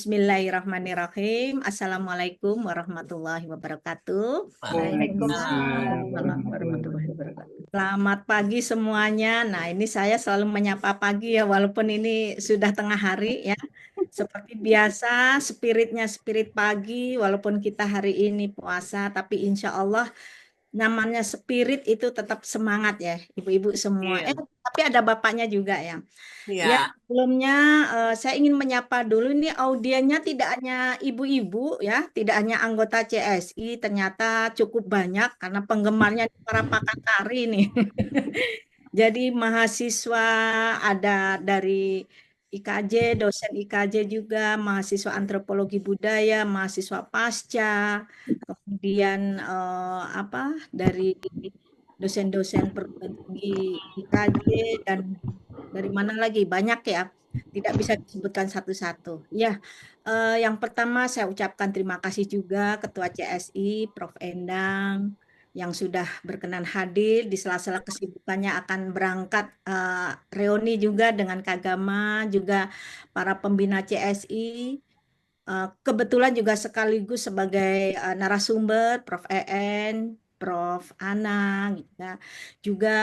Bismillahirrahmanirrahim. Assalamualaikum warahmatullahi wabarakatuh. Waalaikumsalam. Waalaikumsalam warahmatullahi wabarakatuh. Selamat pagi semuanya. Nah, ini saya selalu menyapa pagi ya, walaupun ini sudah tengah hari ya. Seperti biasa, spiritnya spirit pagi, walaupun kita hari ini puasa, tapi insya Allah namanya spirit itu tetap semangat ya, ibu-ibu semua. Iya, Tapi ada bapaknya juga ya. Ya, iya, sebelumnya saya ingin menyapa dulu ini audiennya tidak hanya ibu-ibu ya, tidak hanya anggota CSI, ternyata cukup banyak karena penggemarnya para pakar tari nih. Jadi mahasiswa ada dari IKJ, dosen IKJ juga, mahasiswa antropologi budaya, mahasiswa pasca, kemudian apa dari dosen-dosen perguruan tinggi IKJ dan dari mana lagi banyak ya, tidak bisa disebutkan satu-satu. Ya, yang pertama saya ucapkan terima kasih juga Ketua CSI Prof Endang yang sudah berkenan hadir di sela-sela kesibukannya akan berangkat reuni juga dengan Kagama juga para pembina CSI. Kebetulan juga sekaligus sebagai narasumber Prof EN, Prof Ana, gitu ya. Juga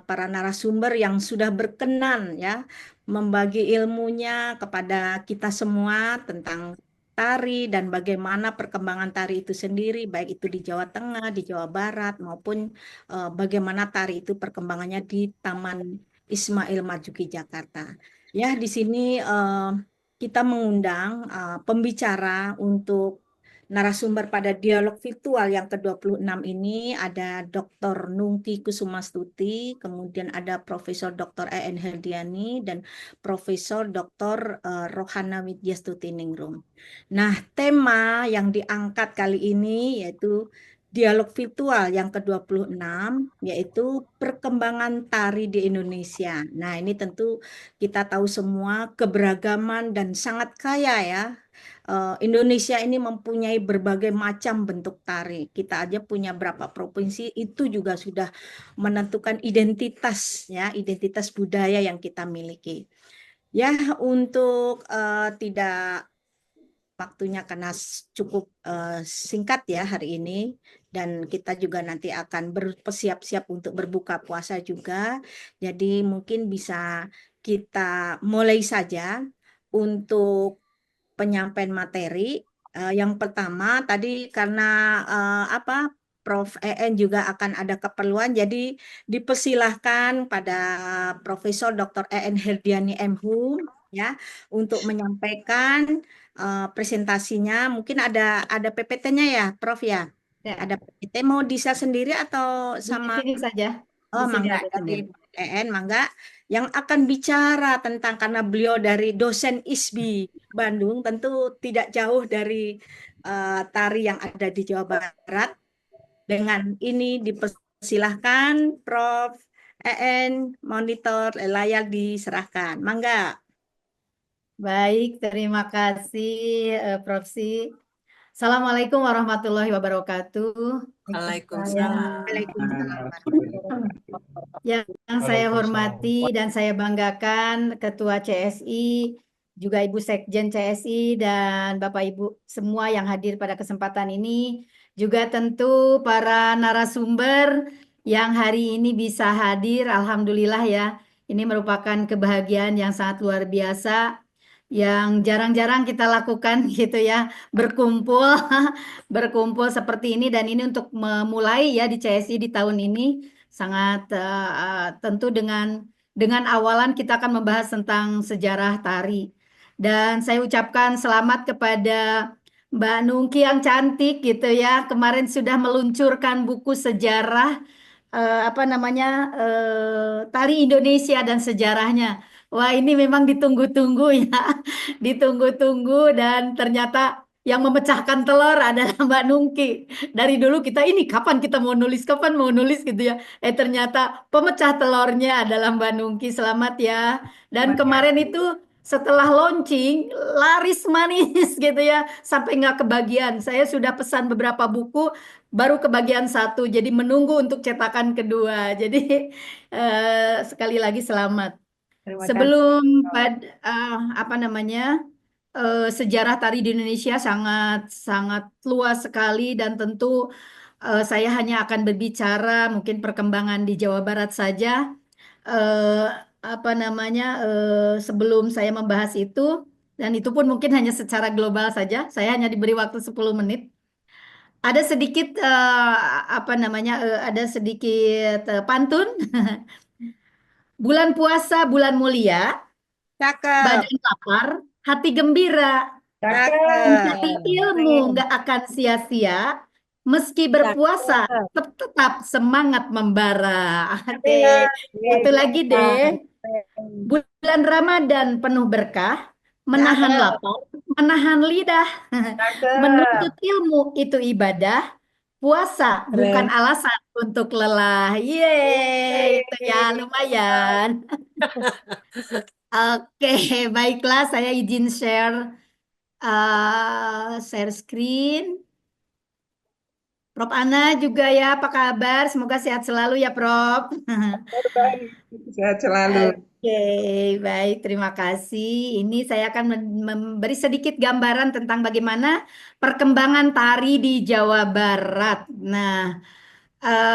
para narasumber yang sudah berkenan ya membagi ilmunya kepada kita semua tentang tari dan bagaimana perkembangan tari itu sendiri, baik itu di Jawa Tengah, di Jawa Barat, maupun bagaimana tari itu perkembangannya di Taman Ismail Marzuki Jakarta. Ya, di sini kita mengundang pembicara untuk narasumber pada dialog virtual yang ke-26 ini ada Dr. Nungki Kusumastuti, kemudian ada Profesor Dr. EN Herdiani dan Profesor Dr. Rohana Widyastuti Ningrum. Nah, tema yang diangkat kali ini yaitu dialog virtual yang ke-26 yaitu perkembangan tari di Indonesia. Nah, ini tentu kita tahu semua keberagaman dan sangat kaya ya. Indonesia ini mempunyai berbagai macam bentuk tari. Kita aja punya berapa provinsi itu juga sudah menentukan identitas ya, identitas budaya yang kita miliki. Ya, untuk tidak waktunya karena cukup singkat ya hari ini dan kita juga nanti akan bersiap-siap untuk berbuka puasa juga. Jadi mungkin bisa kita mulai saja untuk penyampaian materi. Yang pertama tadi karena apa Prof EN juga akan ada keperluan, jadi dipersilahkan pada Profesor Dr. EN Herdiani MHum ya untuk menyampaikan presentasinya. Mungkin ada PPT-nya ya, Prof ya. Ya, Ada PPT mau di-share sendiri atau di sama? sini saja. Di Oh, sini mangga ada dari sendiri. EN, mangga yang akan bicara tentang karena beliau dari dosen ISBI Bandung, tentu tidak jauh dari tari yang ada di Jawa Barat. Dengan ini dipersilahkan Prof. EN, monitor layar diserahkan. Mangga. Baik, terima kasih Prof. Si. Assalamualaikum warahmatullahi wabarakatuh. Saya Waalaikumsalam. Waalaikumsalam. yang saya hormati dan saya banggakan Ketua CSI, juga Ibu Sekjen CSI dan Bapak Ibu semua yang hadir pada kesempatan ini, juga tentu para narasumber yang hari ini bisa hadir, alhamdulillah ya. Ini merupakan kebahagiaan yang sangat luar biasa yang jarang-jarang kita lakukan gitu ya, berkumpul berkumpul seperti ini dan ini untuk memulai ya di CSI di tahun ini sangat tentu dengan awalan kita akan membahas tentang sejarah tari. Dan saya ucapkan selamat kepada Mbak Nungki yang cantik gitu ya. Kemarin sudah meluncurkan buku sejarah apa namanya tari Indonesia dan sejarahnya. Wah, ini memang ditunggu-tunggu ya. Ditunggu-tunggu dan ternyata yang memecahkan telur adalah Mbak Nungki. Dari dulu kita ini kapan kita mau nulis, kapan mau nulis gitu ya. Ternyata pemecah telurnya adalah Mbak Nungki. Selamat ya. Dan kemarin itu setelah launching laris manis gitu ya sampai nggak kebagian. Saya sudah pesan beberapa buku baru kebagian satu. Jadi menunggu untuk cetakan kedua. Jadi sekali lagi selamat. Terima kasih. Sebelum apa namanya sejarah tari di Indonesia sangat sangat luas sekali dan tentu saya hanya akan berbicara mungkin perkembangan di Jawa Barat saja. Eh, apa namanya sebelum saya membahas itu dan itu pun mungkin hanya secara global saja. Saya hanya diberi waktu 10 menit. Ada sedikit apa namanya ada sedikit pantun. Bulan puasa, bulan mulia, Cakep, badan lapar, hati gembira. cakep, Mencari ilmu nggak akan sia-sia, meski berpuasa cakep. tetap semangat membara. Oke, satu lagi deh. Cakep. Bulan Ramadan penuh berkah, menahan Cakep, lapar, menahan lidah, cakep. menuntut ilmu itu ibadah, puasa bukan Keren. alasan untuk lelah. Yeay, itu ya lumayan. Oke, baiklah saya izin share screen. Prof. Ana juga ya, apa kabar? Semoga sehat selalu ya, Prof. Baik. Sehat selalu. Oke, baik, terima kasih. Ini saya akan memberi sedikit gambaran tentang bagaimana perkembangan tari di Jawa Barat. Nah,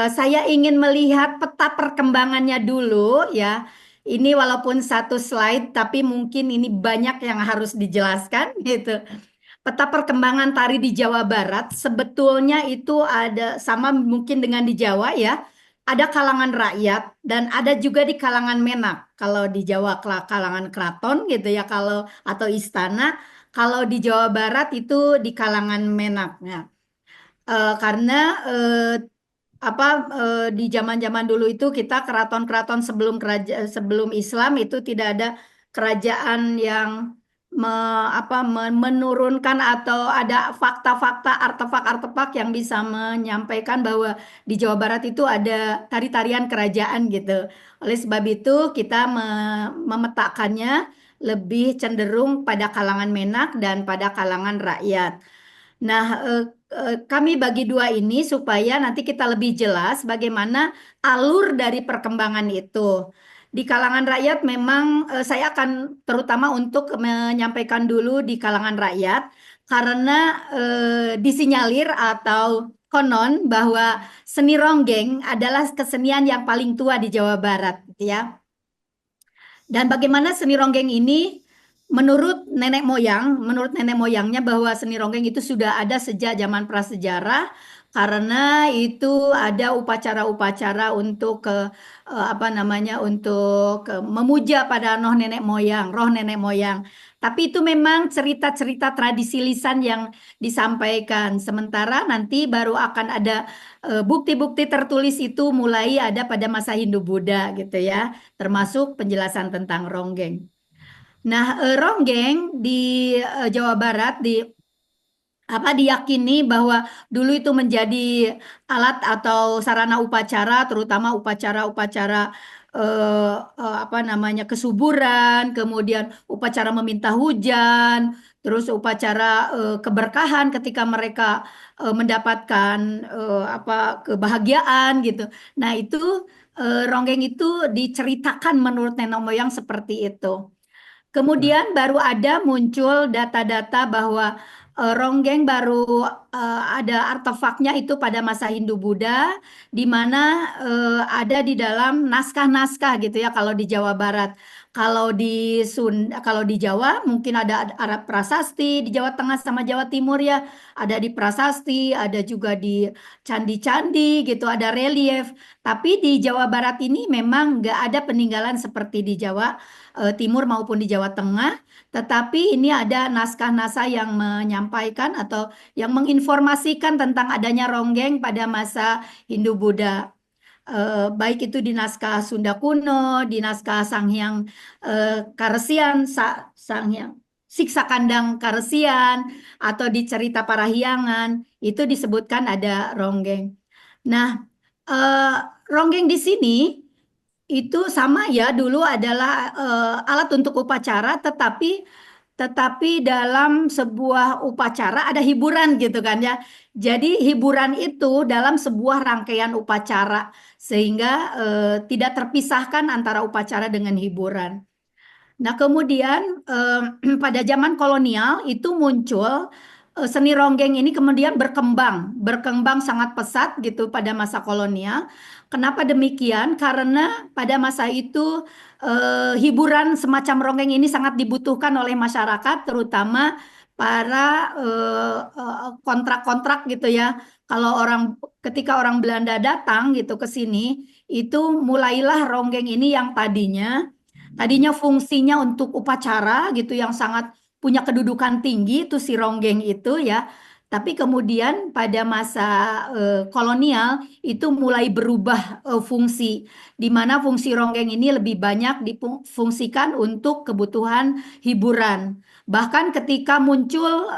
saya ingin melihat peta perkembangannya dulu ya. Ini walaupun satu slide, tapi mungkin ini banyak yang harus dijelaskan gitu. Peta perkembangan tari di Jawa Barat sebetulnya itu ada sama mungkin dengan di Jawa ya. Ada kalangan rakyat dan ada juga di kalangan menak. Kalau di Jawa kalangan keraton gitu ya kalau atau istana. Kalau di Jawa Barat itu di kalangan menak. Nah, karena apa di zaman-zaman dulu itu kita keraton-keraton sebelum Islam itu tidak ada kerajaan yang menurunkan atau ada fakta-fakta artefak-artefak yang bisa menyampaikan bahwa di Jawa Barat itu ada tari-tarian kerajaan gitu. Oleh sebab itu kita memetakannya lebih cenderung pada kalangan menak dan pada kalangan rakyat. Nah, kami bagi dua ini supaya nanti kita lebih jelas bagaimana alur dari perkembangan itu. Di kalangan rakyat memang saya akan terutama untuk menyampaikan dulu di kalangan rakyat karena disinyalir atau konon bahwa seni ronggeng adalah kesenian yang paling tua di Jawa Barat, gitu ya. Dan bagaimana seni ronggeng ini menurut nenek moyangnya bahwa seni ronggeng itu sudah ada sejak zaman prasejarah karena itu ada upacara-upacara untuk apa namanya untuk memuja pada roh nenek moyang. Tapi itu memang cerita-cerita tradisi lisan yang disampaikan. Sementara nanti baru akan ada bukti-bukti tertulis itu mulai ada pada masa Hindu-Buddha gitu ya termasuk penjelasan tentang ronggeng. Nah, ronggeng di Jawa Barat diyakini bahwa dulu itu menjadi alat atau sarana upacara, terutama upacara-upacara apa namanya kesuburan, kemudian upacara meminta hujan, terus upacara keberkahan ketika mereka mendapatkan apa kebahagiaan gitu. Nah, itu ronggeng itu diceritakan menurut nenek moyang seperti itu. Kemudian baru ada muncul data-data bahwa ronggeng baru ada artefaknya itu pada masa Hindu-Buddha, di mana ada di dalam naskah-naskah gitu ya kalau di Jawa Barat. Kalau di Jawa mungkin ada Arab prasasti, di Jawa Tengah sama Jawa Timur ya ada di prasasti, ada juga di candi-candi gitu, ada relief. Tapi di Jawa Barat ini memang nggak ada peninggalan seperti di Jawa Timur maupun di Jawa Tengah, tetapi ini ada naskah-naskah yang menyampaikan atau yang menginformasikan tentang adanya ronggeng pada masa Hindu-Buddha. Baik itu di naskah Sunda kuno, di naskah Sanghyang Karesian, Sanghyang Siksa Kandang Karesian, atau di cerita Parahyangan, itu disebutkan ada ronggeng. Nah, eh, ronggeng di sini itu sama ya dulu adalah alat untuk upacara tetapi dalam sebuah upacara ada hiburan gitu kan ya. Jadi hiburan itu dalam sebuah rangkaian upacara sehingga tidak terpisahkan antara upacara dengan hiburan. Nah, kemudian pada zaman kolonial itu muncul seni ronggeng ini kemudian berkembang sangat pesat gitu pada masa kolonial. Kenapa demikian? Karena pada masa itu hiburan semacam ronggeng ini sangat dibutuhkan oleh masyarakat, terutama para kontrak-kontrak gitu ya. Kalau ketika orang Belanda datang gitu ke sini, itu mulailah ronggeng ini yang tadinya fungsinya untuk upacara gitu yang sangat punya kedudukan tinggi itu si ronggeng itu ya. Tapi kemudian pada masa kolonial itu mulai berubah fungsi, di mana fungsi ronggeng ini lebih banyak difungsikan untuk kebutuhan hiburan. Bahkan ketika muncul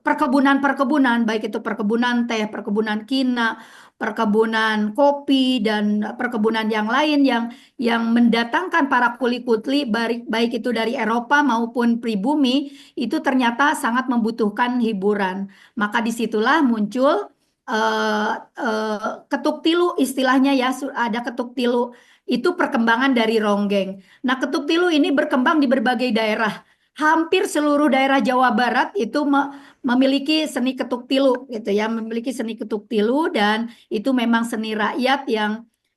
perkebunan-perkebunan, baik itu perkebunan teh, perkebunan kina, perkebunan kopi dan perkebunan yang lain yang mendatangkan para kuli-kuli baik itu dari Eropa maupun pribumi itu ternyata sangat membutuhkan hiburan. Maka disitulah muncul ketuk tilu istilahnya ya, ada ketuk tilu itu perkembangan dari ronggeng. Nah, ketuk tilu ini berkembang di berbagai daerah. Hampir seluruh daerah Jawa Barat itu memiliki seni ketuk tilu gitu ya, memiliki seni ketuk tilu dan itu memang seni rakyat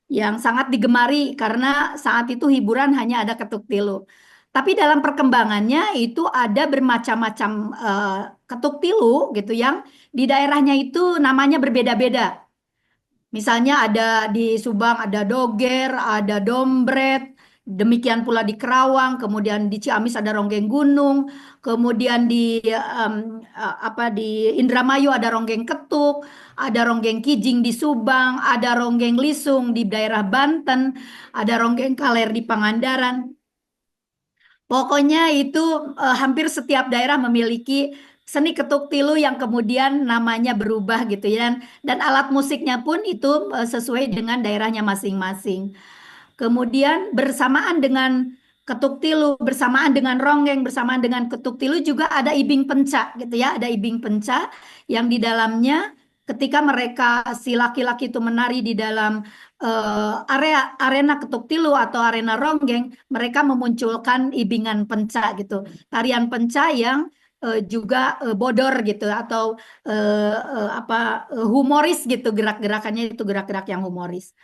yang sangat digemari karena saat itu hiburan hanya ada ketuk tilu. Tapi dalam perkembangannya itu ada bermacam-macam ketuk tilu gitu yang di daerahnya itu namanya berbeda-beda. Misalnya ada di Subang ada doger, ada dombret, demikian pula di Kerawang, kemudian di Ciamis ada ronggeng gunung, kemudian di Indramayu ada ronggeng ketuk, ada ronggeng kijing di Subang, ada ronggeng lisung di daerah Banten, ada ronggeng kaler di Pangandaran. Pokoknya itu hampir setiap daerah memiliki seni ketuk tilu yang kemudian namanya berubah gitu ya. Dan alat musiknya pun itu sesuai dengan daerahnya masing-masing. Kemudian bersamaan dengan ketuk tilu, bersamaan dengan ronggeng, bersamaan dengan ketuk tilu juga ada ibing penca gitu ya. Ada ibing penca yang di dalamnya ketika mereka si laki-laki itu menari di dalam arena ketuk tilu atau arena ronggeng, mereka memunculkan ibingan penca gitu. Tarian penca yang juga bodor gitu atau humoris gitu, gerak-gerakannya itu gerak-gerak yang humoris.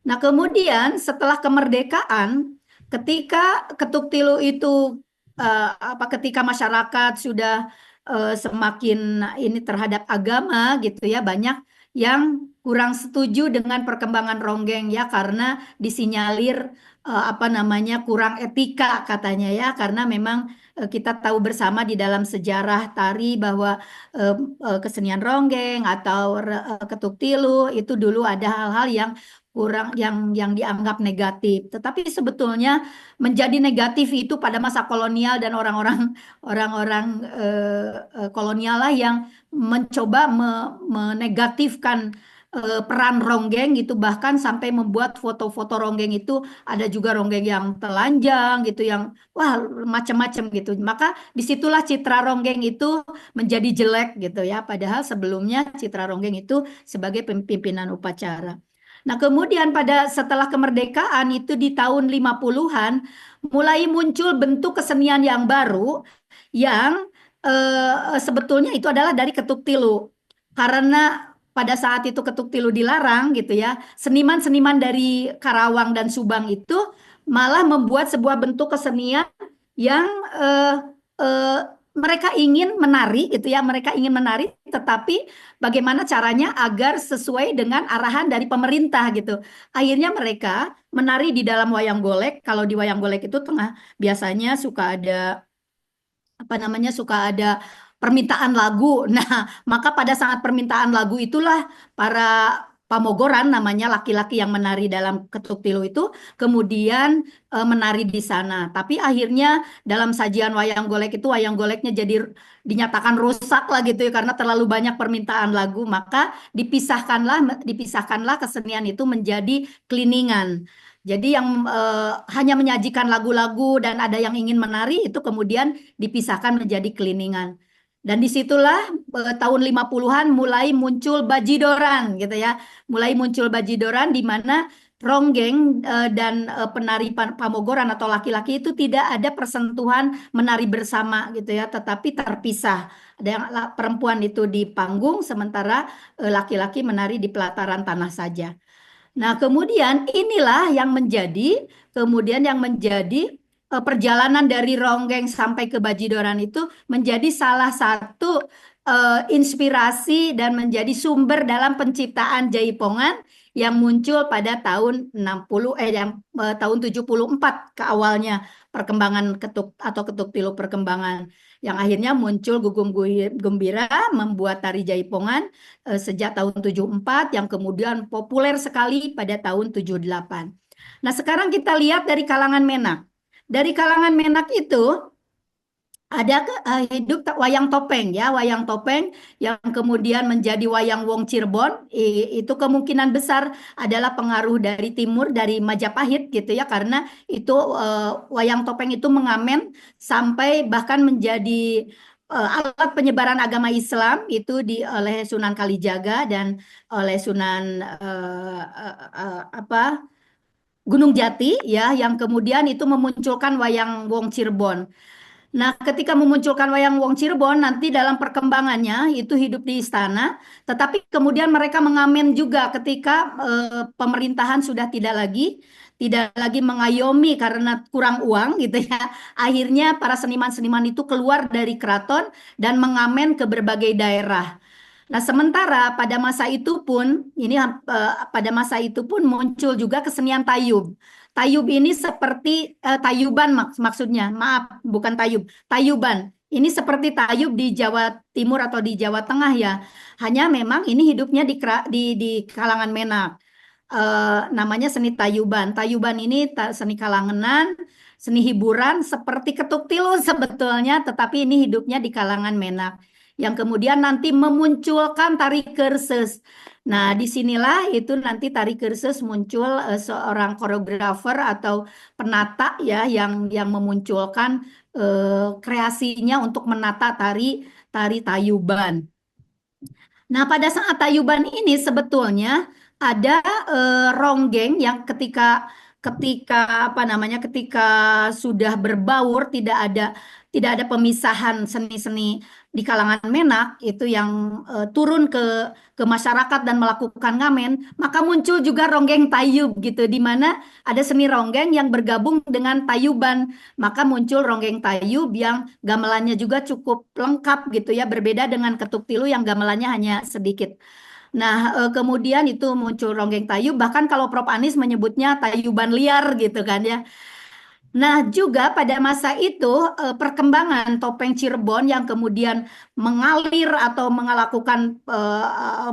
Nah, kemudian setelah kemerdekaan, ketika ketuk tilu itu ketika masyarakat sudah semakin ini terhadap agama gitu ya, banyak yang kurang setuju dengan perkembangan ronggeng ya karena disinyalir kurang etika katanya ya, karena memang kita tahu bersama di dalam sejarah tari bahwa kesenian ronggeng atau ketuk tilu itu dulu ada hal-hal yang kurang yang dianggap negatif. Tetapi sebetulnya menjadi negatif itu pada masa kolonial dan orang-orang kolonial lah yang mencoba menegatifkan peran ronggeng gitu, bahkan sampai membuat foto-foto ronggeng itu ada juga ronggeng yang telanjang gitu, yang wah macam-macam gitu. Maka disitulah citra ronggeng itu menjadi jelek gitu ya. Padahal sebelumnya citra ronggeng itu sebagai pimpinan upacara. Nah, kemudian setelah kemerdekaan itu di tahun 50-an mulai muncul bentuk kesenian yang baru yang sebetulnya itu adalah dari ketuk tilu. Karena pada saat itu ketuk tilu dilarang gitu ya, seniman-seniman dari Karawang dan Subang itu malah membuat sebuah bentuk kesenian yang eh, eh, mereka ingin menari gitu ya, mereka ingin menari tetapi bagaimana caranya agar sesuai dengan arahan dari pemerintah gitu. Akhirnya mereka menari di dalam wayang golek. Kalau di wayang golek itu tengah biasanya suka ada suka ada permintaan lagu. Nah, maka pada saat permintaan lagu itulah para pamogoran namanya laki-laki yang menari dalam ketuk tilu itu kemudian menari di sana. Tapi akhirnya dalam sajian wayang golek itu wayang goleknya jadi dinyatakan rusak lah gitu ya karena terlalu banyak permintaan lagu, maka dipisahkanlah kesenian itu menjadi kliningan. Jadi yang hanya menyajikan lagu-lagu dan ada yang ingin menari itu kemudian dipisahkan menjadi kliningan. Dan disitulah tahun 50-an mulai muncul bajidoran gitu ya. Mulai muncul bajidoran di mana ronggeng dan penari pamogoran atau laki-laki itu tidak ada persentuhan menari bersama gitu ya, tetapi terpisah. Ada yang perempuan itu di panggung, sementara laki-laki menari di pelataran tanah saja. Nah, kemudian yang menjadi perjalanan dari ronggeng sampai ke Bajidoran itu menjadi salah satu inspirasi dan menjadi sumber dalam penciptaan Jaipongan yang muncul pada tahun 60 tahun 74 ke awalnya perkembangan ketuk atau ketuk tilu perkembangan yang akhirnya muncul Gugum Gembira membuat tari Jaipongan sejak tahun 74 yang kemudian populer sekali pada tahun 78. Nah, sekarang kita lihat dari kalangan Menak. Dari kalangan Menak itu ada hidup wayang topeng ya, wayang topeng yang kemudian menjadi wayang Wong Cirebon. Itu kemungkinan besar adalah pengaruh dari timur, dari Majapahit gitu ya, karena itu wayang topeng itu mengamen sampai bahkan menjadi alat penyebaran agama Islam itu oleh Sunan Kalijaga dan oleh Sunan Gunung Jati ya, yang kemudian itu memunculkan wayang Wong Cirebon. Nah, ketika memunculkan wayang Wong Cirebon, nanti dalam perkembangannya itu hidup di istana, tetapi kemudian mereka mengamen juga ketika pemerintahan sudah tidak lagi mengayomi karena kurang uang gitu ya. Akhirnya para seniman-seniman itu keluar dari keraton dan mengamen ke berbagai daerah. Nah, sementara pada masa itu pun muncul juga kesenian tayub. Tayub ini seperti tayuban maksudnya, maaf, bukan tayub, tayuban. Ini seperti tayub di Jawa Timur atau di Jawa Tengah ya. Hanya memang ini hidupnya di kalangan Menak. Namanya seni tayuban. Tayuban ini seni kalangan, seni hiburan seperti ketuk tilu sebetulnya, tetapi ini hidupnya di kalangan Menak yang kemudian nanti memunculkan tari Kerses. Nah, disinilah itu nanti tari Kerses muncul seorang koreografer atau penata ya yang memunculkan kreasinya untuk menata tari tayuban. Nah, pada saat tayuban ini sebetulnya ada ronggeng yang ketika sudah berbaur tidak ada pemisahan seni-seni di kalangan Menak itu yang turun ke masyarakat dan melakukan ngamen, maka muncul juga ronggeng tayub gitu, di mana ada seni ronggeng yang bergabung dengan tayuban, maka muncul ronggeng tayub yang gamelannya juga cukup lengkap gitu ya, berbeda dengan ketuk tilu yang gamelannya hanya sedikit. Nah, kemudian itu muncul ronggeng tayub, bahkan kalau Prof. Anies menyebutnya tayuban liar gitu kan ya. Nah, juga pada masa itu perkembangan topeng Cirebon yang kemudian mengalir atau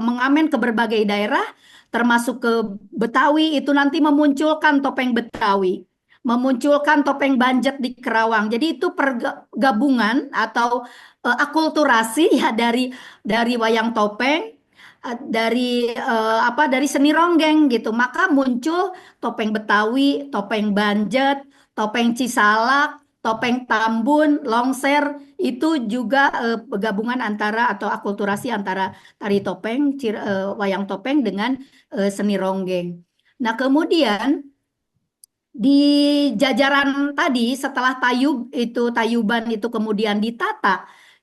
mengamen ke berbagai daerah, termasuk ke Betawi, itu nanti memunculkan topeng Betawi, memunculkan topeng Banjet di Kerawang. Jadi itu pergabungan atau akulturasi ya dari wayang topeng dari seni ronggeng gitu, maka muncul topeng Betawi, topeng Banjet, topeng Cisalak, topeng Tambun, Longser, itu juga gabungan antara atau akulturasi antara tari topeng, wayang topeng dengan seni ronggeng. Nah, kemudian di jajaran tadi setelah tayuban itu kemudian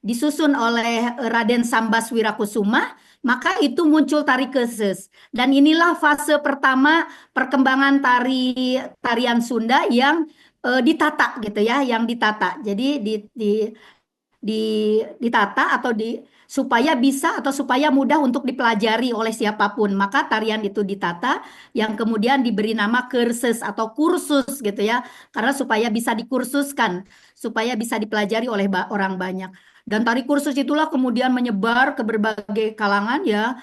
disusun oleh Raden Sambas Wirakusuma, maka itu muncul tari Keses. Dan inilah fase pertama perkembangan tarian Sunda yang ditata gitu ya, yang ditata. Jadi ditata atau supaya mudah untuk dipelajari oleh siapapun. Maka tarian itu ditata yang kemudian diberi nama kursus atau kursus gitu ya. Karena supaya bisa dikursuskan, supaya bisa dipelajari oleh orang banyak. Dan tari kursus itulah kemudian menyebar ke berbagai kalangan ya.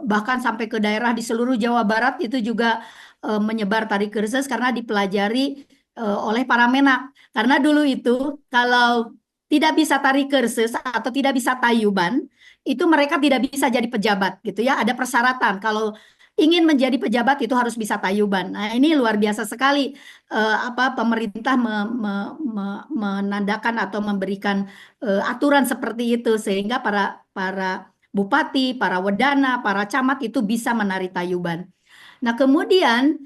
Bahkan sampai ke daerah di seluruh Jawa Barat itu juga menyebar tari kursus karena dipelajari oleh para menak. Karena dulu itu kalau tidak bisa tari kursus atau tidak bisa tayuban, itu mereka tidak bisa jadi pejabat gitu ya. Ada persyaratan kalau ingin menjadi pejabat itu harus bisa tayuban. Nah, ini luar biasa sekali pemerintah menandakan atau memberikan aturan seperti itu sehingga para bupati, para wedana, para camat itu bisa menari tayuban. Nah, kemudian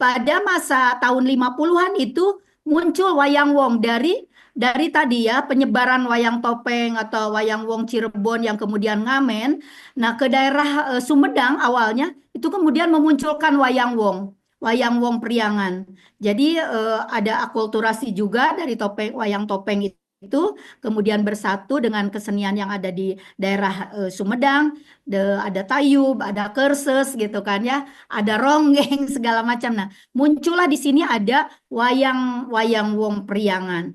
pada masa tahun 50-an itu muncul wayang wong dari tadi ya penyebaran wayang topeng atau wayang wong Cirebon yang kemudian ngamen. Nah, ke daerah Sumedang awalnya itu kemudian memunculkan wayang wong Priangan. Jadi ada akulturasi juga dari wayang topeng itu kemudian bersatu dengan kesenian yang ada di daerah Sumedang, ada tayub, ada kerses gitu kan ya, ada ronggeng segala macam. Nah, muncullah di sini ada wayang wong Priangan.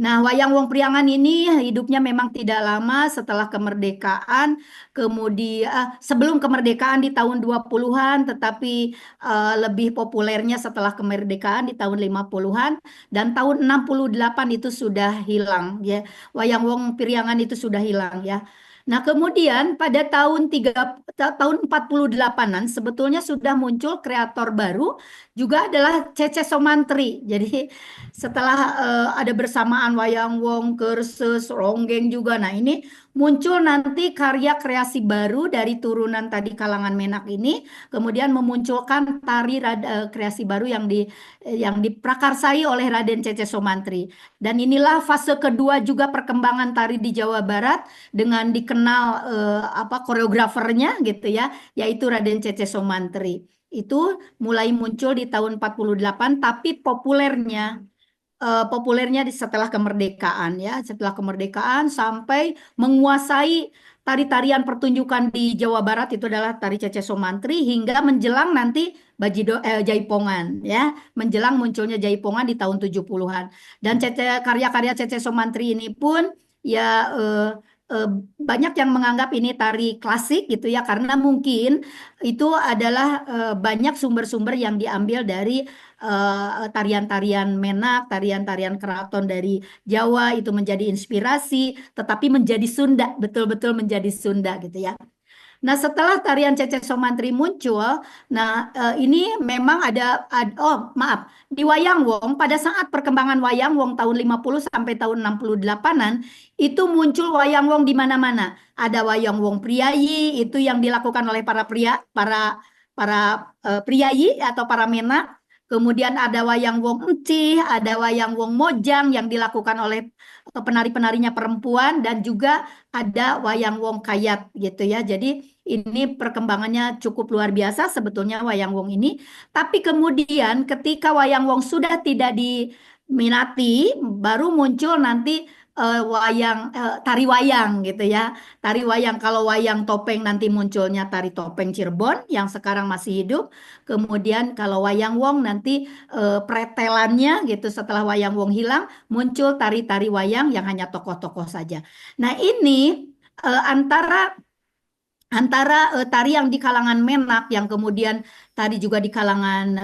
Nah, wayang wong Priangan ini hidupnya memang tidak lama setelah kemerdekaan, kemudian sebelum kemerdekaan di tahun 20-an, tetapi lebih populernya setelah kemerdekaan di tahun 50-an dan tahun 68 itu sudah hilang ya. Wayang wong Priangan itu sudah hilang ya. Nah, kemudian pada tahun 48-an sebetulnya sudah muncul kreator baru juga adalah Cece Somantri. Jadi setelah ada bersamaan wayang wong, kursus, ronggeng juga. Nah, ini muncul nanti karya kreasi baru dari turunan tadi kalangan Menak ini, kemudian memunculkan kreasi baru yang diprakarsai oleh Raden Cece Somantri. Dan inilah fase kedua juga perkembangan tari di Jawa Barat dengan dikenal koreografernya gitu ya, yaitu Raden Cece Somantri. Itu mulai muncul di tahun 48, tapi populernya setelah kemerdekaan ya, setelah kemerdekaan sampai menguasai tari-tarian pertunjukan di Jawa Barat itu adalah tari Cece Somantri hingga menjelang nanti Jaipongan ya, menjelang munculnya Jaipongan di tahun 70-an. Dan karya-karya Cece Somantri ini pun ya eh, banyak yang menganggap ini tari klasik gitu ya, karena mungkin itu adalah banyak sumber-sumber yang diambil dari tarian-tarian Menak, tarian-tarian keraton dari Jawa itu menjadi inspirasi, tetapi menjadi Sunda, betul-betul menjadi Sunda gitu ya. Nah, setelah tarian Cece Somantri muncul, nah ini memang oh maaf, di Wayang Wong pada saat perkembangan Wayang Wong tahun 50 sampai tahun 68-an itu muncul Wayang Wong di mana-mana. Ada Wayang Wong Priayi itu yang dilakukan oleh para priayi atau para menak. Kemudian ada Wayang Wong Encih, ada Wayang Wong Mojang yang dilakukan oleh penari-penarinya perempuan dan juga ada Wayang Wong Kayat gitu ya. Jadi ini perkembangannya cukup luar biasa sebetulnya Wayang Wong ini. Tapi kemudian ketika Wayang Wong sudah tidak diminati, baru muncul nanti tari wayang gitu ya. Tari wayang, kalau wayang topeng nanti munculnya tari topeng Cirebon yang sekarang masih hidup. Kemudian kalau wayang wong nanti pretelannya gitu, setelah wayang wong hilang muncul tari-tari wayang yang hanya tokoh-tokoh saja. Nah, ini antara tari yang di kalangan Menak yang kemudian tadi juga di kalangan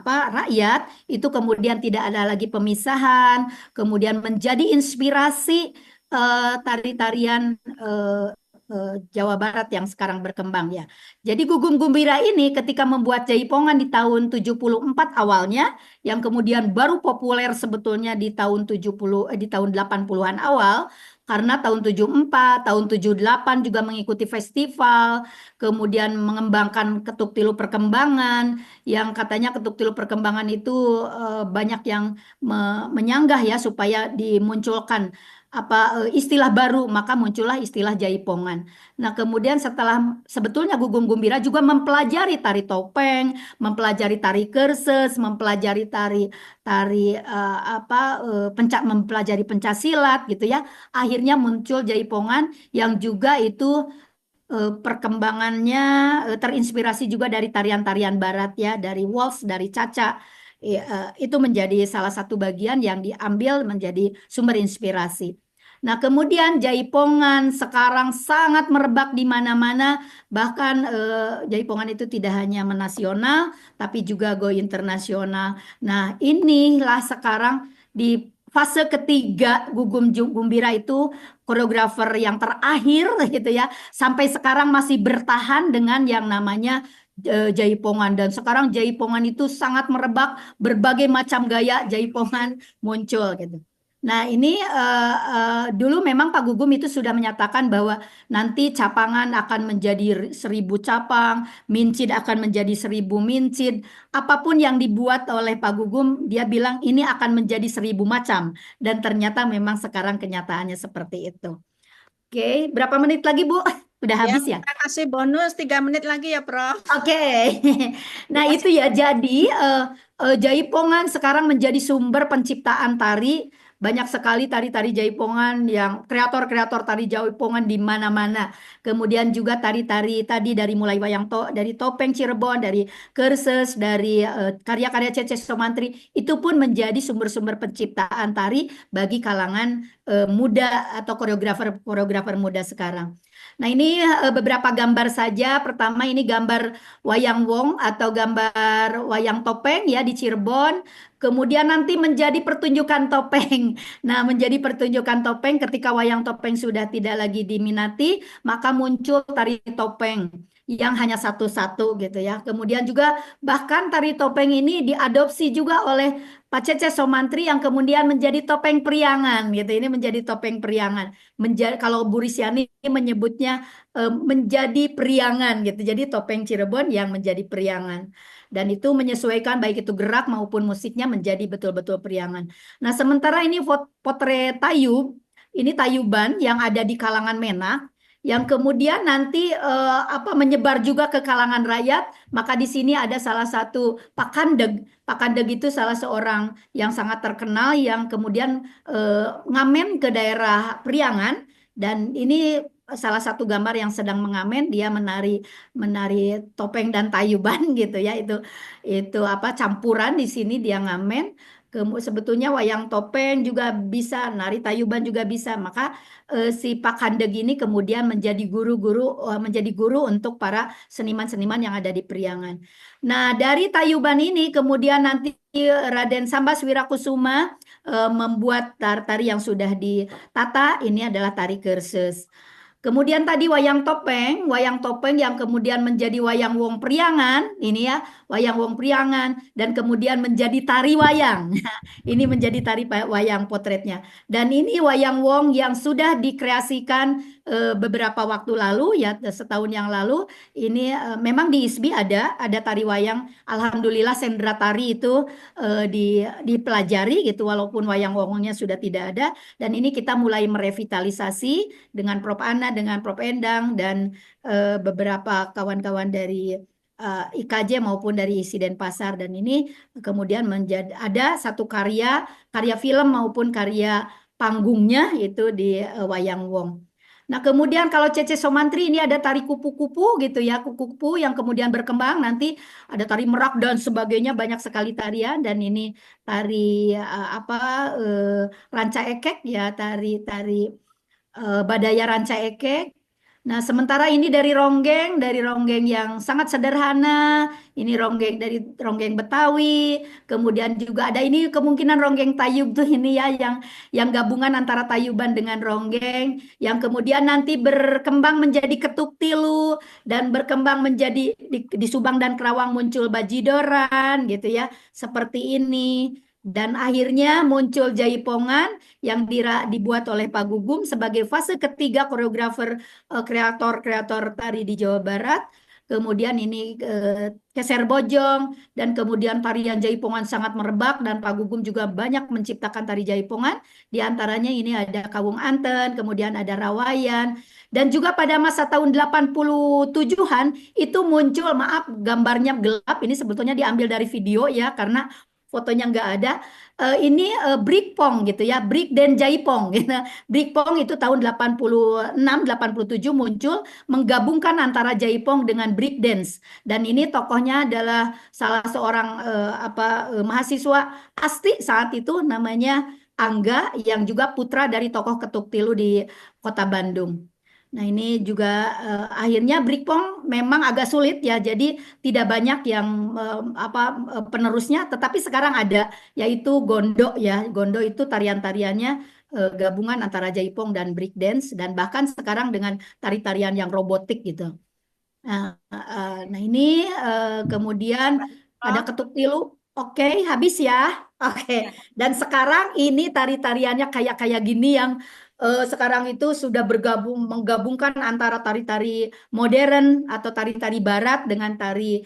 rakyat itu kemudian tidak ada lagi pemisahan, kemudian menjadi inspirasi tari-tarian Jawa Barat yang sekarang berkembang ya. Jadi Gugum Gumbira ini ketika membuat Jaipongan di tahun 74 awalnya, yang kemudian baru populer sebetulnya di tahun 80-an awal, karena tahun 74, tahun 78 juga mengikuti festival, kemudian mengembangkan ketuk tilu perkembangan, yang katanya ketuk tilu perkembangan itu banyak yang menyanggah ya supaya dimunculkan istilah baru, maka muncullah istilah Jaipongan. Nah, kemudian sebetulnya Gugum Gumbira juga mempelajari tari topeng, mempelajari tari kerses, mempelajari mempelajari pencaksilat gitu ya. Akhirnya muncul Jaipongan yang juga itu perkembangannya terinspirasi juga dari tarian-tarian barat ya, dari waltz, dari caca. Itu menjadi salah satu bagian yang diambil menjadi sumber inspirasi. Nah, kemudian Jaipongan sekarang sangat merebak di mana-mana, bahkan Jaipongan itu tidak hanya menasional, tapi juga go internasional. Nah, inilah sekarang di fase ketiga Gugum Gumbira itu koreografer yang terakhir gitu ya, sampai sekarang masih bertahan dengan yang namanya Jaipongan, dan sekarang Jaipongan itu sangat merebak, berbagai macam gaya Jaipongan muncul gitu. Nah, ini dulu memang Pak Gugum itu sudah menyatakan bahwa nanti capangan akan menjadi 1.000 capang, mincit akan menjadi 1.000 mincit. Apapun yang dibuat oleh Pak Gugum, dia bilang ini akan menjadi 1.000 macam. Dan ternyata memang sekarang kenyataannya seperti itu. Oke, berapa menit lagi, Bu? Udah Ya, habis ya? kita kasih bonus 3 menit lagi ya, Prof. Oke, nah itu Dikasih. ya jadi Jaipongan sekarang menjadi sumber penciptaan tari. Banyak sekali tari-tari Jaipongan yang kreator-kreator tari Jaipongan di mana-mana. Kemudian juga tari-tari tadi dari mulai dari topeng Cirebon, dari Kerses, dari karya-karya Cece Somantri itu pun menjadi sumber-sumber penciptaan tari bagi kalangan muda atau koreografer-koreografer muda sekarang. Nah, ini beberapa gambar saja. Pertama ini gambar wayang wong atau gambar wayang topeng ya di Cirebon. Kemudian nanti menjadi pertunjukan topeng. Nah, menjadi pertunjukan topeng ketika wayang topeng sudah tidak lagi diminati, maka muncul tari topeng yang hanya satu-satu gitu ya. Kemudian juga bahkan tari topeng ini diadopsi juga oleh Pak Cece Somantri yang kemudian menjadi topeng priangan gitu. Ini menjadi topeng priangan. Kalau Bu Risyani menyebutnya menjadi priangan gitu. Jadi topeng Cirebon yang menjadi priangan. Dan itu menyesuaikan baik itu gerak maupun musiknya menjadi betul-betul priangan. Nah, sementara ini potret Tayub, ini Tayuban yang ada di kalangan Menak, yang kemudian nanti menyebar juga ke kalangan rakyat. Maka di sini ada salah satu Pak Kandeg. Pak Kandeg itu salah seorang yang sangat terkenal yang kemudian ngamen ke daerah Priangan dan ini salah satu gambar yang sedang mengamen dia menari menari topeng dan tayuban gitu ya itu apa campuran di sini dia ngamen. Sebetulnya wayang topeng juga bisa, nari tayuban juga bisa. Maka si Pak Handeg ini kemudian menjadi guru untuk para seniman-seniman yang ada di Priangan. Nah, dari tayuban ini kemudian nanti Raden Sambas Wirakusuma membuat tari yang sudah ditata. Ini adalah tari Kerses. Kemudian tadi wayang topeng yang kemudian menjadi wayang wong priangan, ini ya, wayang wong priangan dan kemudian menjadi tari wayang. Ini menjadi tari wayang potretnya. Dan ini wayang wong yang sudah dikreasikan beberapa waktu lalu ya, setahun yang lalu. Ini memang di ISBI ada tari wayang. Alhamdulillah sendra tari itu dipelajari gitu walaupun wayang wongnya sudah tidak ada dan ini kita mulai merevitalisasi dengan Prof Ana, dengan Prof Endang dan beberapa kawan-kawan dari IKJ maupun dari ISI Denpasar dan ini kemudian menjadi ada satu karya film maupun karya panggungnya itu di Wayang Wong. Nah, kemudian kalau Cece Somantri ini ada tari kupu-kupu gitu ya, kupu-kupu yang kemudian berkembang nanti ada tari merak dan sebagainya banyak sekali tarian dan ini tari ranca ekek ya, tari Badaya Ranca Ekek. Nah, sementara ini dari ronggeng yang sangat sederhana, ini ronggeng Betawi, kemudian juga ada ini kemungkinan ronggeng Tayub tuh ini ya yang gabungan antara Tayuban dengan ronggeng, yang kemudian nanti berkembang menjadi ketuk tilu dan berkembang menjadi di Subang dan Kerawang muncul bajidoran gitu ya, seperti ini. Dan akhirnya muncul Jaipongan yang dibuat oleh Pak Gugum sebagai fase ketiga koreografer kreator-kreator tari di Jawa Barat. Kemudian ini Keser Bojong dan kemudian tarian Jaipongan sangat merebak dan Pak Gugum juga banyak menciptakan tari Jaipongan. Di antaranya ini ada Kawung Anten, kemudian ada Rawayan dan juga pada masa tahun 87-an itu muncul, maaf gambarnya gelap, ini sebetulnya diambil dari video ya karena fotonya nggak ada. Ini Brikpong gitu ya, Brik dan Jaipong gitu. Brikpong itu tahun 86, 87 muncul menggabungkan antara Jaipong dengan break dance. Dan ini tokohnya adalah salah seorang mahasiswa ASTI saat itu namanya Angga yang juga putra dari tokoh Ketuk Tilu di Kota Bandung. Nah, ini juga akhirnya Brikpong memang agak sulit ya, jadi tidak banyak yang penerusnya, tetapi sekarang ada yaitu Gondo ya. Gondo itu tarian-tariannya gabungan antara Jaipong dan break dance dan bahkan sekarang dengan tari-tarian yang robotik gitu. Nah, ini kemudian ada Prof, Ketuk Tilu. Oke, habis ya. Oke. Ya. Dan sekarang ini tari-tariannya kayak gini yang sekarang itu sudah menggabungkan antara tari-tari modern atau tari-tari barat dengan tari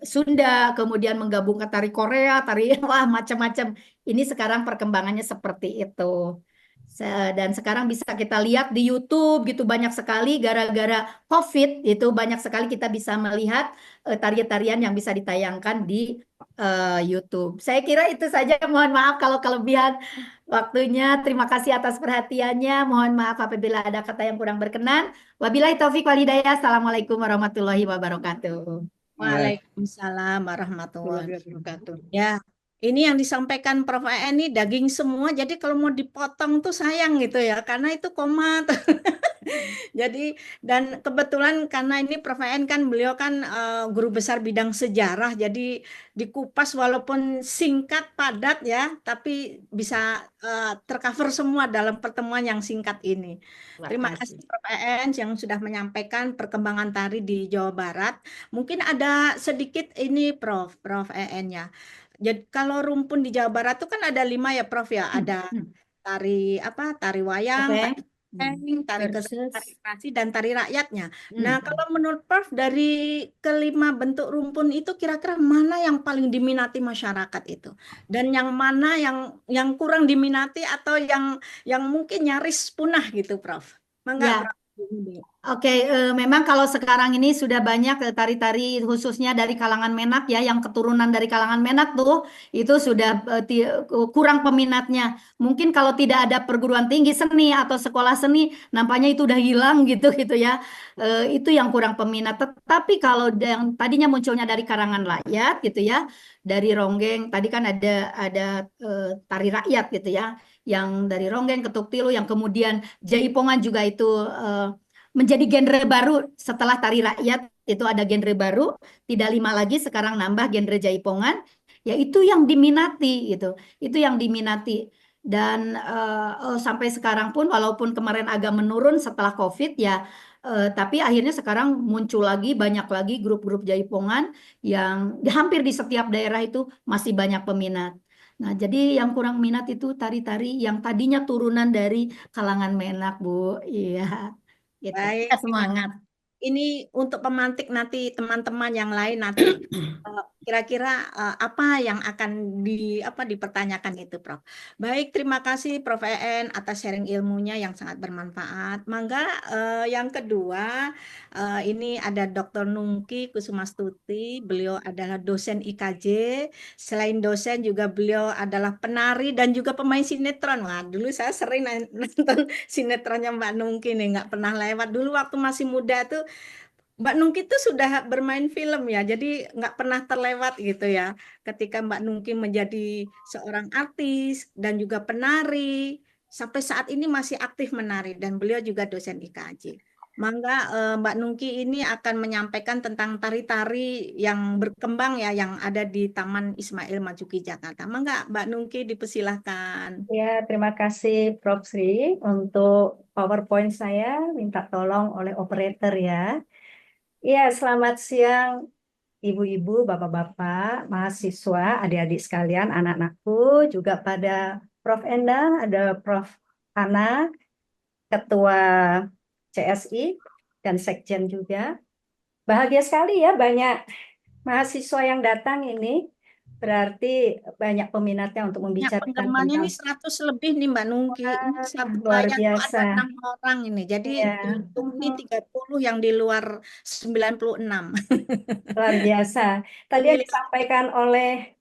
Sunda, kemudian menggabungkan tari Korea, tari wah macam-macam. Ini sekarang perkembangannya seperti itu. Dan sekarang bisa kita lihat di YouTube gitu banyak sekali gara-gara COVID itu banyak sekali kita bisa melihat tarian-tarian yang bisa ditayangkan di YouTube. Saya kira itu saja. Mohon maaf kalau kelebihan waktunya. Terima kasih atas perhatiannya. Mohon maaf apabila ada kata yang kurang berkenan. Wabillahi taufik walhidayah. Assalamualaikum warahmatullahi wabarakatuh. Baik. Waalaikumsalam warahmatullahi wabarakatuh. Ya, ini yang disampaikan Prof. EN ini daging semua. Jadi kalau mau dipotong tuh sayang gitu ya, karena itu koma. Jadi dan kebetulan karena ini Prof. EN kan beliau kan guru besar bidang sejarah, jadi dikupas walaupun singkat padat ya, tapi bisa tercover semua dalam pertemuan yang singkat ini. Terima Terima kasih. kasih Prof. EN yang sudah menyampaikan perkembangan tari di Jawa Barat. Mungkin ada sedikit ini Prof. EN ya. Jadi kalau rumpun di Jawa Barat itu kan ada 5 ya Prof ya, ada tari apa? Tari wayang, Oke. tari topeng, tari kesenian, tari Versus. terasi, dan tari rakyatnya. Nah, Hmm. kalau menurut Prof dari kelima bentuk rumpun itu kira-kira mana yang paling diminati masyarakat itu? Dan yang mana yang kurang diminati atau yang mungkin nyaris punah gitu, Prof? Mangga, Ya. Prof. Oke, memang kalau sekarang ini sudah banyak tari-tari khususnya dari kalangan Menak ya, yang keturunan dari kalangan Menak tuh itu sudah kurang peminatnya. Mungkin kalau tidak ada perguruan tinggi seni atau sekolah seni, nampaknya itu udah hilang gitu gitu ya. Itu yang kurang peminat. Tetapi kalau yang tadinya munculnya dari kalangan rakyat gitu ya, dari ronggeng, tadi kan ada tari rakyat gitu ya, yang dari ronggeng, ketuk tilu, yang kemudian jaipongan juga itu menjadi genre baru setelah tari rakyat itu ada genre baru, tidak lima lagi sekarang nambah genre jaipongan, ya itu yang diminati gitu, itu yang diminati dan sampai sekarang pun walaupun kemarin agak menurun setelah COVID ya, tapi akhirnya sekarang muncul lagi banyak lagi grup-grup jaipongan yang hampir di setiap daerah itu masih banyak peminat. Nah, jadi yang kurang minat itu tari-tari yang tadinya turunan dari kalangan Menak, Bu. Iya. Gitu. Baik, Kita semangat. ini untuk pemantik nanti teman-teman yang lain nanti kira-kira apa yang akan dipertanyakan itu, Prof. Baik, terima kasih Prof. EN atas sharing ilmunya yang sangat bermanfaat. Mangga yang kedua ini ada Dr. Nungki Kusumastuti. Beliau adalah dosen IKJ. Selain dosen juga beliau adalah penari dan juga pemain sinetron. Wah, dulu saya sering nonton sinetronnya Mbak Nungki nih, nggak pernah lewat. Dulu waktu masih muda tuh Mbak Nungki itu sudah bermain film ya, jadi nggak pernah terlewat gitu ya. Ketika Mbak Nungki menjadi seorang artis dan juga penari, sampai saat ini masih aktif menari dan beliau juga dosen IKJ. Mangga Mbak Nungki ini akan menyampaikan tentang tari-tari yang berkembang ya, yang ada di Taman Ismail Marzuki Jakarta. Mangga Mbak Nungki dipersilahkan. Ya, terima kasih Prof. Sri untuk PowerPoint saya minta tolong oleh operator ya. Ya, selamat siang Ibu-ibu, Bapak-bapak, mahasiswa, adik-adik sekalian, anak-anakku, juga pada Prof. Endang, ada Prof. Hana, Ketua CSI, dan Sekjen juga. Bahagia sekali ya banyak mahasiswa yang datang ini. Berarti banyak peminatnya untuk Ya, membicarakan penggemarnya ini tentang 100 lebih nih Mbak Nungki. Ini satu luar layar tuh ada biasa. 6 orang ini. Jadi Ya, untuk ini 30 yang di luar 96. luar biasa. Tadi yang Ini disampaikan oleh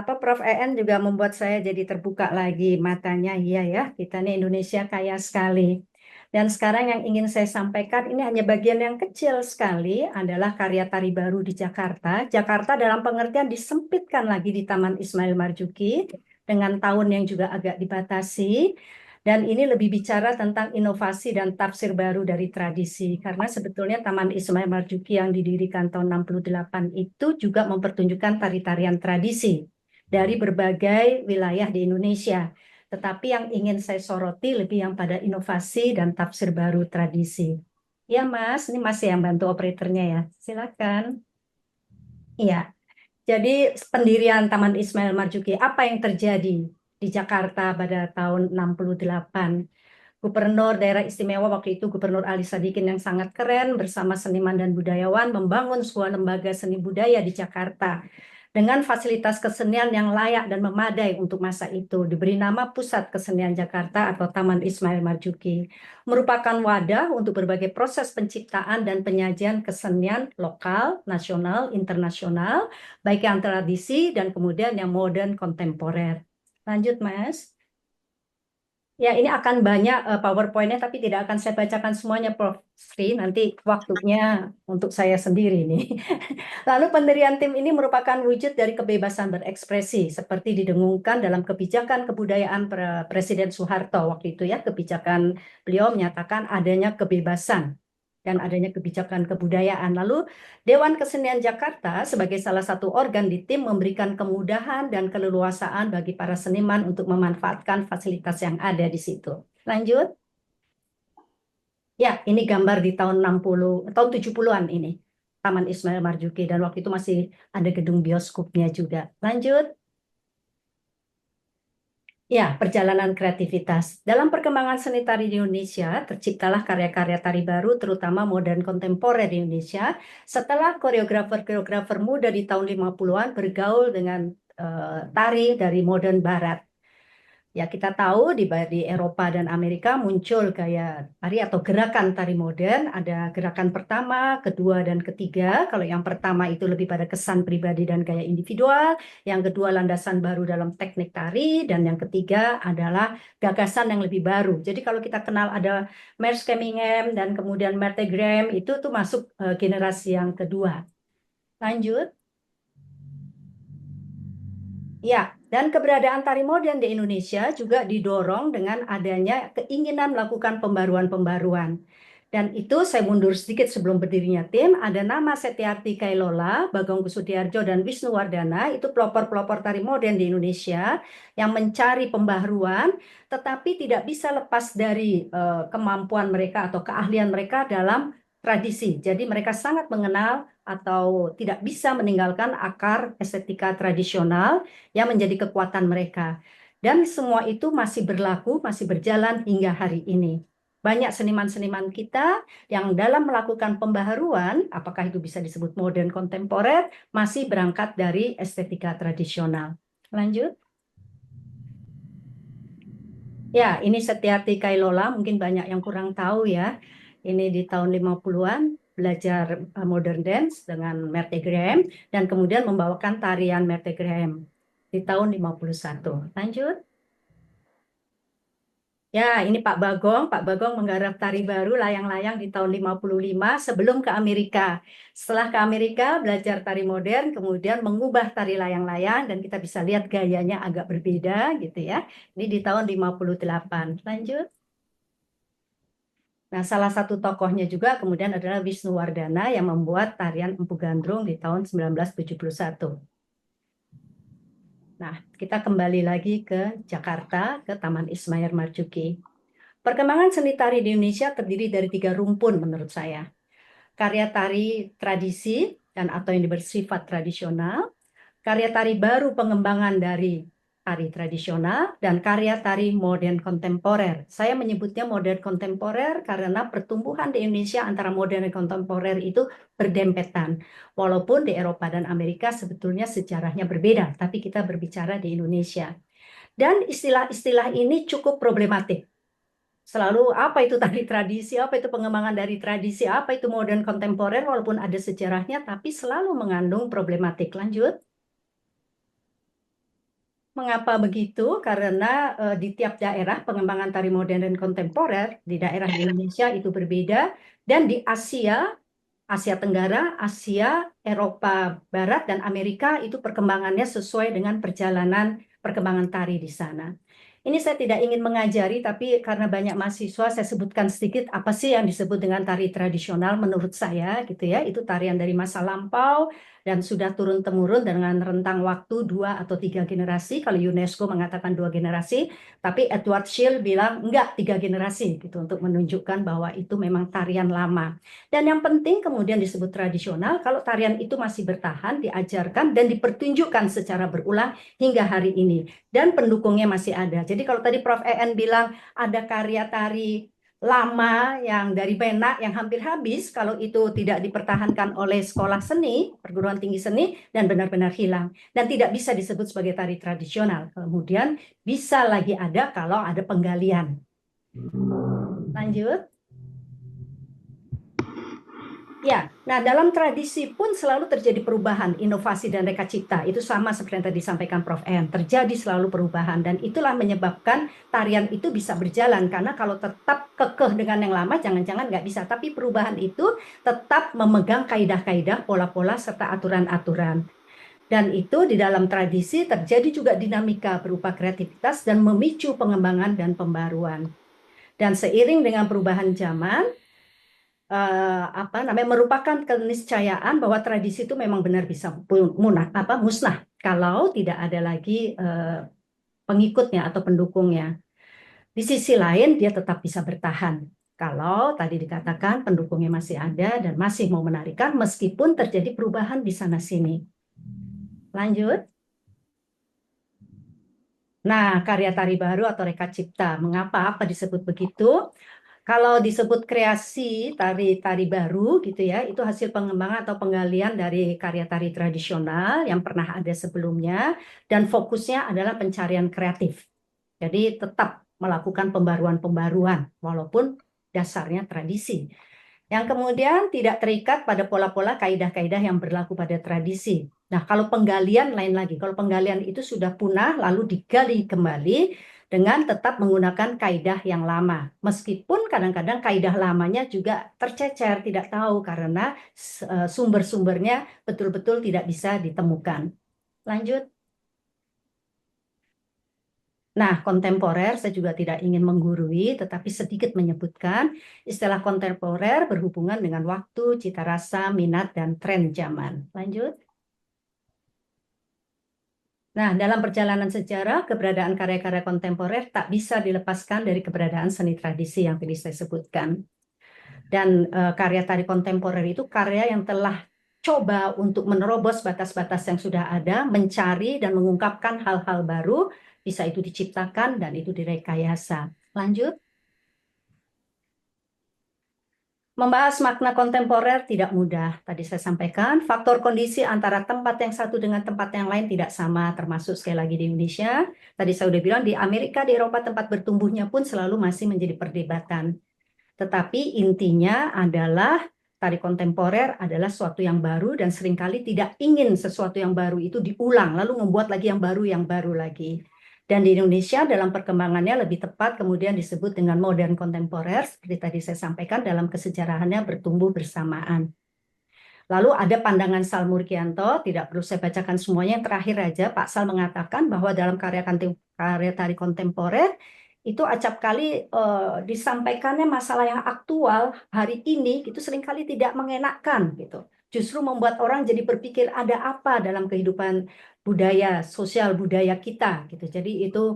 Prof. EN juga membuat saya jadi terbuka lagi matanya. Iya ya, kita nih Indonesia kaya sekali. Dan sekarang yang ingin saya sampaikan ini hanya bagian yang kecil sekali adalah karya tari baru di Jakarta. Jakarta dalam pengertian disempitkan lagi di Taman Ismail Marzuki dengan tahun yang juga agak dibatasi. Dan ini lebih bicara tentang inovasi dan tafsir baru dari tradisi. Karena sebetulnya Taman Ismail Marzuki yang didirikan tahun 68 itu juga mempertunjukkan tari-tarian tradisi dari berbagai wilayah di Indonesia. Tetapi yang ingin saya soroti lebih yang pada inovasi dan tafsir baru tradisi. Ya Mas, ini masih yang bantu operatornya ya. Silakan. Iya. Jadi pendirian Taman Ismail Marzuki, apa yang terjadi di Jakarta pada tahun 68? Gubernur daerah istimewa waktu itu, Gubernur Ali Sadikin yang sangat keren bersama seniman dan budayawan membangun sebuah lembaga seni budaya di Jakarta dengan fasilitas kesenian yang layak dan memadai untuk masa itu. Diberi nama Pusat Kesenian Jakarta atau Taman Ismail Marzuki. Merupakan wadah untuk berbagai proses penciptaan dan penyajian kesenian lokal, nasional, internasional, baik yang tradisi dan kemudian yang modern kontemporer. Lanjut, Mas. Ya, ini akan banyak PowerPoint-nya, tapi tidak akan saya bacakan semuanya, Prof. Sri. Nanti waktunya untuk saya sendiri nih. Lalu pendirian tim ini merupakan wujud dari kebebasan berekspresi, seperti didengungkan dalam kebijakan kebudayaan Presiden Soeharto waktu itu ya. Kebijakan beliau menyatakan adanya kebebasan dan adanya kebijakan kebudayaan. Lalu Dewan Kesenian Jakarta sebagai salah satu organ di tim memberikan kemudahan dan keleluasaan bagi para seniman untuk memanfaatkan fasilitas yang ada di situ. Lanjut. Ya, ini gambar di tahun 60, tahun 70-an ini. Taman Ismail Marzuki, dan waktu itu masih ada gedung bioskopnya juga. Lanjut. Ya, perjalanan kreativitas. Dalam perkembangan seni tari di Indonesia, terciptalah karya-karya tari baru, terutama modern kontemporer di Indonesia, setelah koreografer-koreografer muda di tahun 50-an bergaul dengan tari dari modern barat. Ya, kita tahu di Eropa dan Amerika muncul gaya tari atau gerakan tari modern. Ada gerakan pertama, kedua, dan ketiga. Kalau yang pertama itu lebih pada kesan pribadi dan gaya individual. Yang kedua, landasan baru dalam teknik tari. Dan yang ketiga adalah gagasan yang lebih baru. Jadi kalau kita kenal ada Merce Cunningham dan kemudian Merte Graham, itu tuh masuk generasi yang kedua. Lanjut. Ya, dan keberadaan tari modern di Indonesia juga didorong dengan adanya keinginan melakukan pembaruan-pembaruan. Dan itu saya mundur sedikit sebelum berdirinya tim, ada nama Setiarti Kailola, Bagong Kussudiardjo, dan Wisnu Wardana, itu pelopor-pelopor tari modern di Indonesia yang mencari pembaruan, tetapi tidak bisa lepas dari kemampuan mereka atau keahlian mereka dalam tradisi. Jadi mereka sangat mengenal atau tidak bisa meninggalkan akar estetika tradisional yang menjadi kekuatan mereka. Dan semua itu masih berlaku, masih berjalan hingga hari ini. Banyak seniman-seniman kita yang dalam melakukan pembaharuan, apakah itu bisa disebut modern kontemporer, masih berangkat dari estetika tradisional. Lanjut. Ya, ini Setiarti Kailola, mungkin banyak yang kurang tahu ya. Ini di tahun 50-an, belajar modern dance dengan Merte Graham, dan kemudian membawakan tarian Merte Graham di tahun 51. Lanjut. Ya, ini Pak Bagong. Pak Bagong menggarap tari baru layang-layang di tahun 55 sebelum ke Amerika. Setelah ke Amerika, belajar tari modern, kemudian mengubah tari layang-layang, dan kita bisa lihat gayanya agak berbeda gitu ya. Ini di tahun 58. Lanjut. Nah, salah satu tokohnya juga kemudian adalah Wisnu Wardana yang membuat tarian Empu Gandrung di tahun 1971. Nah, kita kembali lagi ke Jakarta, ke Taman Ismail Marzuki. Perkembangan seni tari di Indonesia terdiri dari 3 rumpun menurut saya. Karya tari tradisi dan atau yang bersifat tradisional, karya tari baru pengembangan dari tari tradisional, dan karya tari modern kontemporer. Saya menyebutnya modern kontemporer karena pertumbuhan di Indonesia antara modern dan kontemporer itu berdempetan. Walaupun di Eropa dan Amerika sebetulnya sejarahnya berbeda, tapi kita berbicara di Indonesia. Dan istilah-istilah ini cukup problematik. Selalu apa itu tari tradisi, apa itu pengembangan dari tradisi, apa itu modern kontemporer, walaupun ada sejarahnya, tapi selalu mengandung problematik. Lanjut. Mengapa begitu? Karena di tiap daerah pengembangan tari modern dan kontemporer di daerah di Indonesia itu berbeda, dan di Asia, Asia Tenggara, Asia, Eropa Barat, dan Amerika itu perkembangannya sesuai dengan perjalanan perkembangan tari di sana. Ini saya tidak ingin mengajari, tapi karena banyak mahasiswa, saya sebutkan sedikit apa sih yang disebut dengan tari tradisional menurut saya, gitu ya. Itu tarian dari masa lampau dan sudah turun-temurun dengan rentang waktu 2 atau 3 generasi. Kalau UNESCO mengatakan 2 generasi, tapi Edward Schill bilang enggak, 3 generasi, gitu, untuk menunjukkan bahwa itu memang tarian lama. Dan yang penting kemudian disebut tradisional, kalau tarian itu masih bertahan, diajarkan, dan dipertunjukkan secara berulang hingga hari ini. Dan pendukungnya masih ada. Jadi kalau tadi Prof. EN bilang ada karya tari lama yang dari Benak yang hampir habis, kalau itu tidak dipertahankan oleh sekolah seni, perguruan tinggi seni, dan benar-benar hilang. Dan tidak bisa disebut sebagai tari tradisional. Kemudian bisa lagi ada kalau ada penggalian. Lanjut. Ya, nah dalam tradisi pun selalu terjadi perubahan, inovasi dan reka cipta. Itu sama seperti yang tadi disampaikan Prof. N. Terjadi selalu perubahan dan itulah menyebabkan tarian itu bisa berjalan. Karena kalau tetap kekeh dengan yang lama, jangan-jangan nggak bisa. Tapi perubahan itu tetap memegang kaidah-kaidah, pola-pola, serta aturan-aturan. Dan itu di dalam tradisi terjadi juga dinamika berupa kreativitas dan memicu pengembangan dan pembaruan. Dan seiring dengan perubahan zaman, merupakan keniscayaan bahwa tradisi itu memang benar bisa musnah kalau tidak ada lagi pengikutnya atau pendukungnya. Di sisi lain dia tetap bisa bertahan kalau tadi dikatakan pendukungnya masih ada dan masih mau menarikan meskipun terjadi perubahan di sana sini. Lanjut. Nah, karya tari baru atau reka cipta. Mengapa? Apa disebut begitu? Kalau disebut kreasi tari-tari baru gitu ya, itu hasil pengembangan atau penggalian dari karya tari tradisional yang pernah ada sebelumnya dan fokusnya adalah pencarian kreatif. Jadi tetap melakukan pembaruan-pembaruan walaupun dasarnya tradisi. Yang kemudian tidak terikat pada pola-pola kaidah-kaidah yang berlaku pada tradisi. Nah, kalau penggalian lain lagi. Kalau penggalian itu sudah punah lalu digali kembali dengan tetap menggunakan kaidah yang lama. Meskipun kadang-kadang kaidah lamanya juga tercecer, tidak tahu karena sumber-sumbernya betul-betul tidak bisa ditemukan. Lanjut. Nah, kontemporer saya juga tidak ingin menggurui, tetapi sedikit menyebutkan istilah kontemporer berhubungan dengan waktu, cita rasa, minat, dan tren zaman. Lanjut. Nah, dalam perjalanan sejarah, keberadaan karya-karya kontemporer tak bisa dilepaskan dari keberadaan seni tradisi yang tadi saya sebutkan. Dan karya tari kontemporer itu karya yang telah coba untuk menerobos batas-batas yang sudah ada, mencari dan mengungkapkan hal-hal baru, bisa itu diciptakan dan itu direkayasa. Lanjut. Membahas makna kontemporer tidak mudah. Tadi saya sampaikan, faktor kondisi antara tempat yang satu dengan tempat yang lain tidak sama, termasuk sekali lagi di Indonesia. Tadi saya sudah bilang, di Amerika, di Eropa, tempat bertumbuhnya pun selalu masih menjadi perdebatan. Tetapi intinya adalah tari kontemporer adalah sesuatu yang baru dan seringkali tidak ingin sesuatu yang baru itu diulang, lalu membuat lagi yang baru lagi. Dan di Indonesia dalam perkembangannya lebih tepat kemudian disebut dengan modern kontemporer, seperti tadi saya sampaikan dalam kesejarahannya bertumbuh bersamaan. Lalu ada pandangan Sal Murkianto, tidak perlu saya bacakan semuanya, yang terakhir aja Pak Sal mengatakan bahwa dalam karya tari kontemporer, itu acap kali disampaikannya masalah yang aktual hari ini itu seringkali tidak mengenakkan gitu. Justru membuat orang jadi berpikir ada apa dalam kehidupan budaya sosial budaya kita gitu. Jadi itu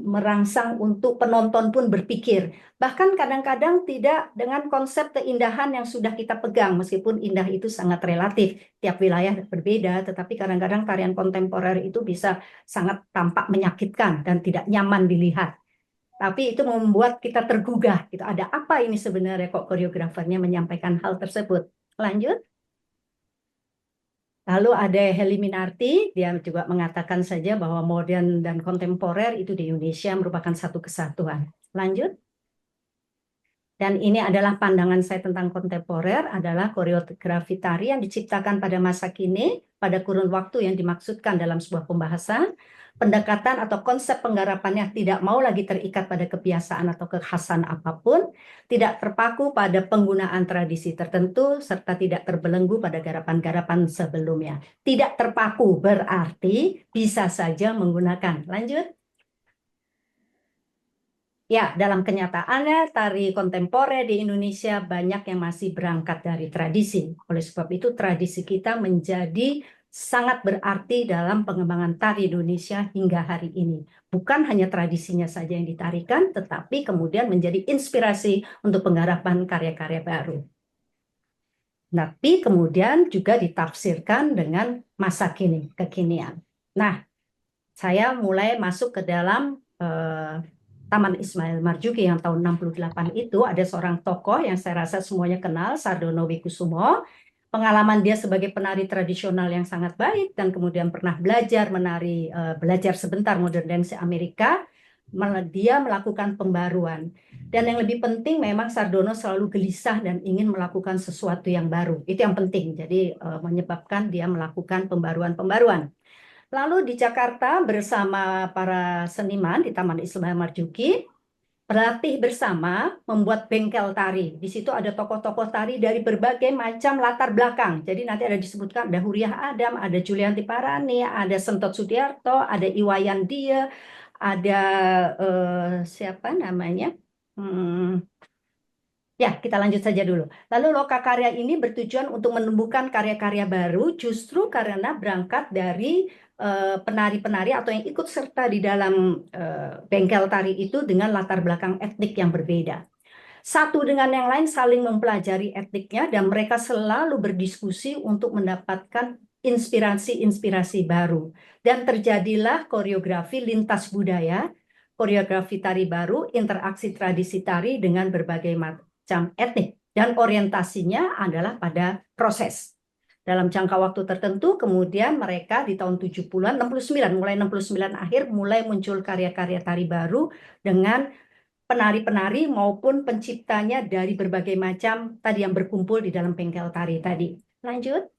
merangsang untuk penonton pun berpikir. Bahkan kadang-kadang tidak dengan konsep keindahan yang sudah kita pegang, meskipun indah itu sangat relatif, tiap wilayah berbeda, tetapi kadang-kadang tarian kontemporer itu bisa sangat tampak menyakitkan dan tidak nyaman dilihat. Tapi itu membuat kita tergugah, gitu. Ada apa ini sebenarnya kok koreografernya menyampaikan hal tersebut? Lanjut. Lalu ada Heli Minarti, dia juga mengatakan saja bahwa modern dan kontemporer itu di Indonesia merupakan satu kesatuan. Lanjut. Dan ini adalah pandangan saya tentang kontemporer, adalah koreografi tari yang diciptakan pada masa kini, pada kurun waktu yang dimaksudkan dalam sebuah pembahasan, pendekatan atau konsep penggarapannya tidak mau lagi terikat pada kebiasaan atau kekhasan apapun, tidak terpaku pada penggunaan tradisi tertentu, serta tidak terbelenggu pada garapan-garapan sebelumnya. Tidak terpaku berarti bisa saja menggunakan. Lanjut. Ya, dalam kenyataannya tari kontemporer di Indonesia banyak yang masih berangkat dari tradisi. Oleh sebab itu tradisi kita menjadi sangat berarti dalam pengembangan tari Indonesia hingga hari ini. Bukan hanya tradisinya saja yang ditarikan, tetapi kemudian menjadi inspirasi untuk penggarapan karya-karya baru. Tapi kemudian juga ditafsirkan dengan masa kini, kekinian. Nah, saya mulai masuk ke dalam Taman Ismail Marzuki yang tahun 68 itu. Ada seorang tokoh yang saya rasa semuanya kenal, Sardono Wikusumo. Pengalaman dia sebagai penari tradisional yang sangat baik dan kemudian pernah belajar menari, belajar sebentar modern dance Amerika. Dia melakukan pembaruan. Dan yang lebih penting memang Sardono selalu gelisah dan ingin melakukan sesuatu yang baru. Itu yang penting. Jadi menyebabkan dia melakukan pembaruan-pembaruan. Lalu di Jakarta bersama para seniman di Taman Ismail Marzuki, berlatih bersama membuat bengkel tari. Di situ ada tokoh-tokoh tari dari berbagai macam latar belakang. Jadi nanti ada disebutkan, ada Huriah Adam, ada Julianti Parani, ada Sentot Sudiarto, ada Iwayan Dia, ada siapa namanya? Ya, kita lanjut saja dulu. Lalu Lokakarya ini bertujuan untuk menumbuhkan karya-karya baru justru karena berangkat dari penari-penari atau yang ikut serta di dalam bengkel tari itu dengan latar belakang etnik yang berbeda. Satu dengan yang lain saling mempelajari etniknya dan mereka selalu berdiskusi untuk mendapatkan inspirasi-inspirasi baru. Dan terjadilah koreografi lintas budaya, koreografi tari baru, interaksi tradisi tari dengan berbagai macam etnik. Dan orientasinya adalah pada proses. Dalam jangka waktu tertentu, kemudian mereka di tahun 70-an, 69, mulai 69 akhir, mulai muncul karya-karya tari baru dengan penari-penari maupun penciptanya dari berbagai macam tadi yang berkumpul di dalam bengkel tari tadi. Lanjut.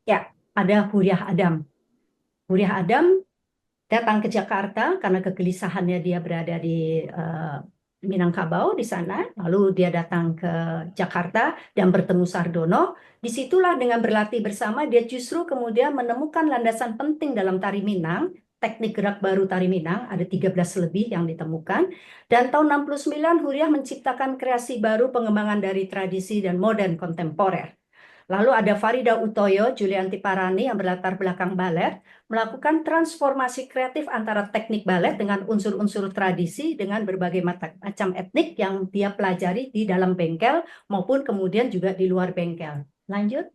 Ya, ada Huriah Adam. Huriah Adam datang ke Jakarta karena kegelisahannya dia berada di Minangkabau di sana, lalu dia datang ke Jakarta dan bertemu Sardono. Disitulah dengan berlatih bersama dia justru kemudian menemukan landasan penting dalam tari Minang, teknik gerak baru tari Minang, ada 13 lebih yang ditemukan. Dan tahun 69 Huriah menciptakan kreasi baru pengembangan dari tradisi dan modern kontemporer. Lalu ada Farida Utoyo, Julianti Parani yang berlatar belakang balet, melakukan transformasi kreatif antara teknik balet dengan unsur-unsur tradisi dengan berbagai macam etnik yang dia pelajari di dalam bengkel maupun kemudian juga di luar bengkel. Lanjut.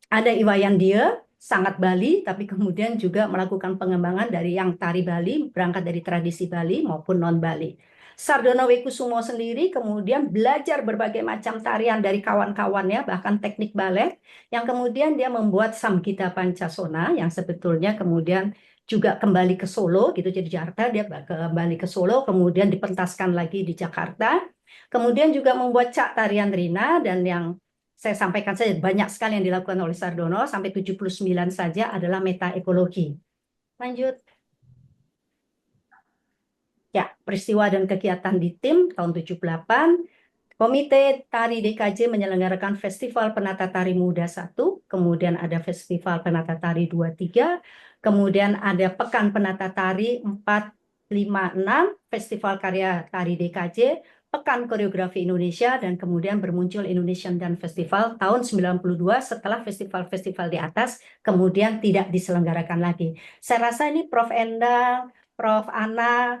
Ada Iwayan Dia, sangat Bali, tapi kemudian juga melakukan pengembangan dari yang tari Bali, berangkat dari tradisi Bali maupun non-Bali. Sardono Wikusumo sendiri kemudian belajar berbagai macam tarian dari kawan-kawannya, bahkan teknik balet, yang kemudian dia membuat Samgita Pancasona, yang sebetulnya kemudian juga kembali ke Solo, gitu. Jadi Jakarta, dia kembali ke Solo, kemudian dipentaskan lagi di Jakarta. Kemudian juga membuat Cak Tarian Rina, dan yang saya sampaikan saja banyak sekali yang dilakukan oleh Sardono, sampai 79 saja adalah meta ekologi. Lanjut. Ya, peristiwa dan kegiatan di tim tahun 78, Komite Tari DKJ menyelenggarakan Festival Penata Tari Muda 1, kemudian ada Festival Penata Tari 23, kemudian ada Pekan Penata Tari 4, 5, 6, Festival Karya Tari DKJ, Pekan Koreografi Indonesia, dan kemudian bermuncul Indonesian Dance Festival tahun 92 setelah festival-festival di atas kemudian tidak diselenggarakan lagi. Saya rasa ini Prof. Endang, Prof. Ana,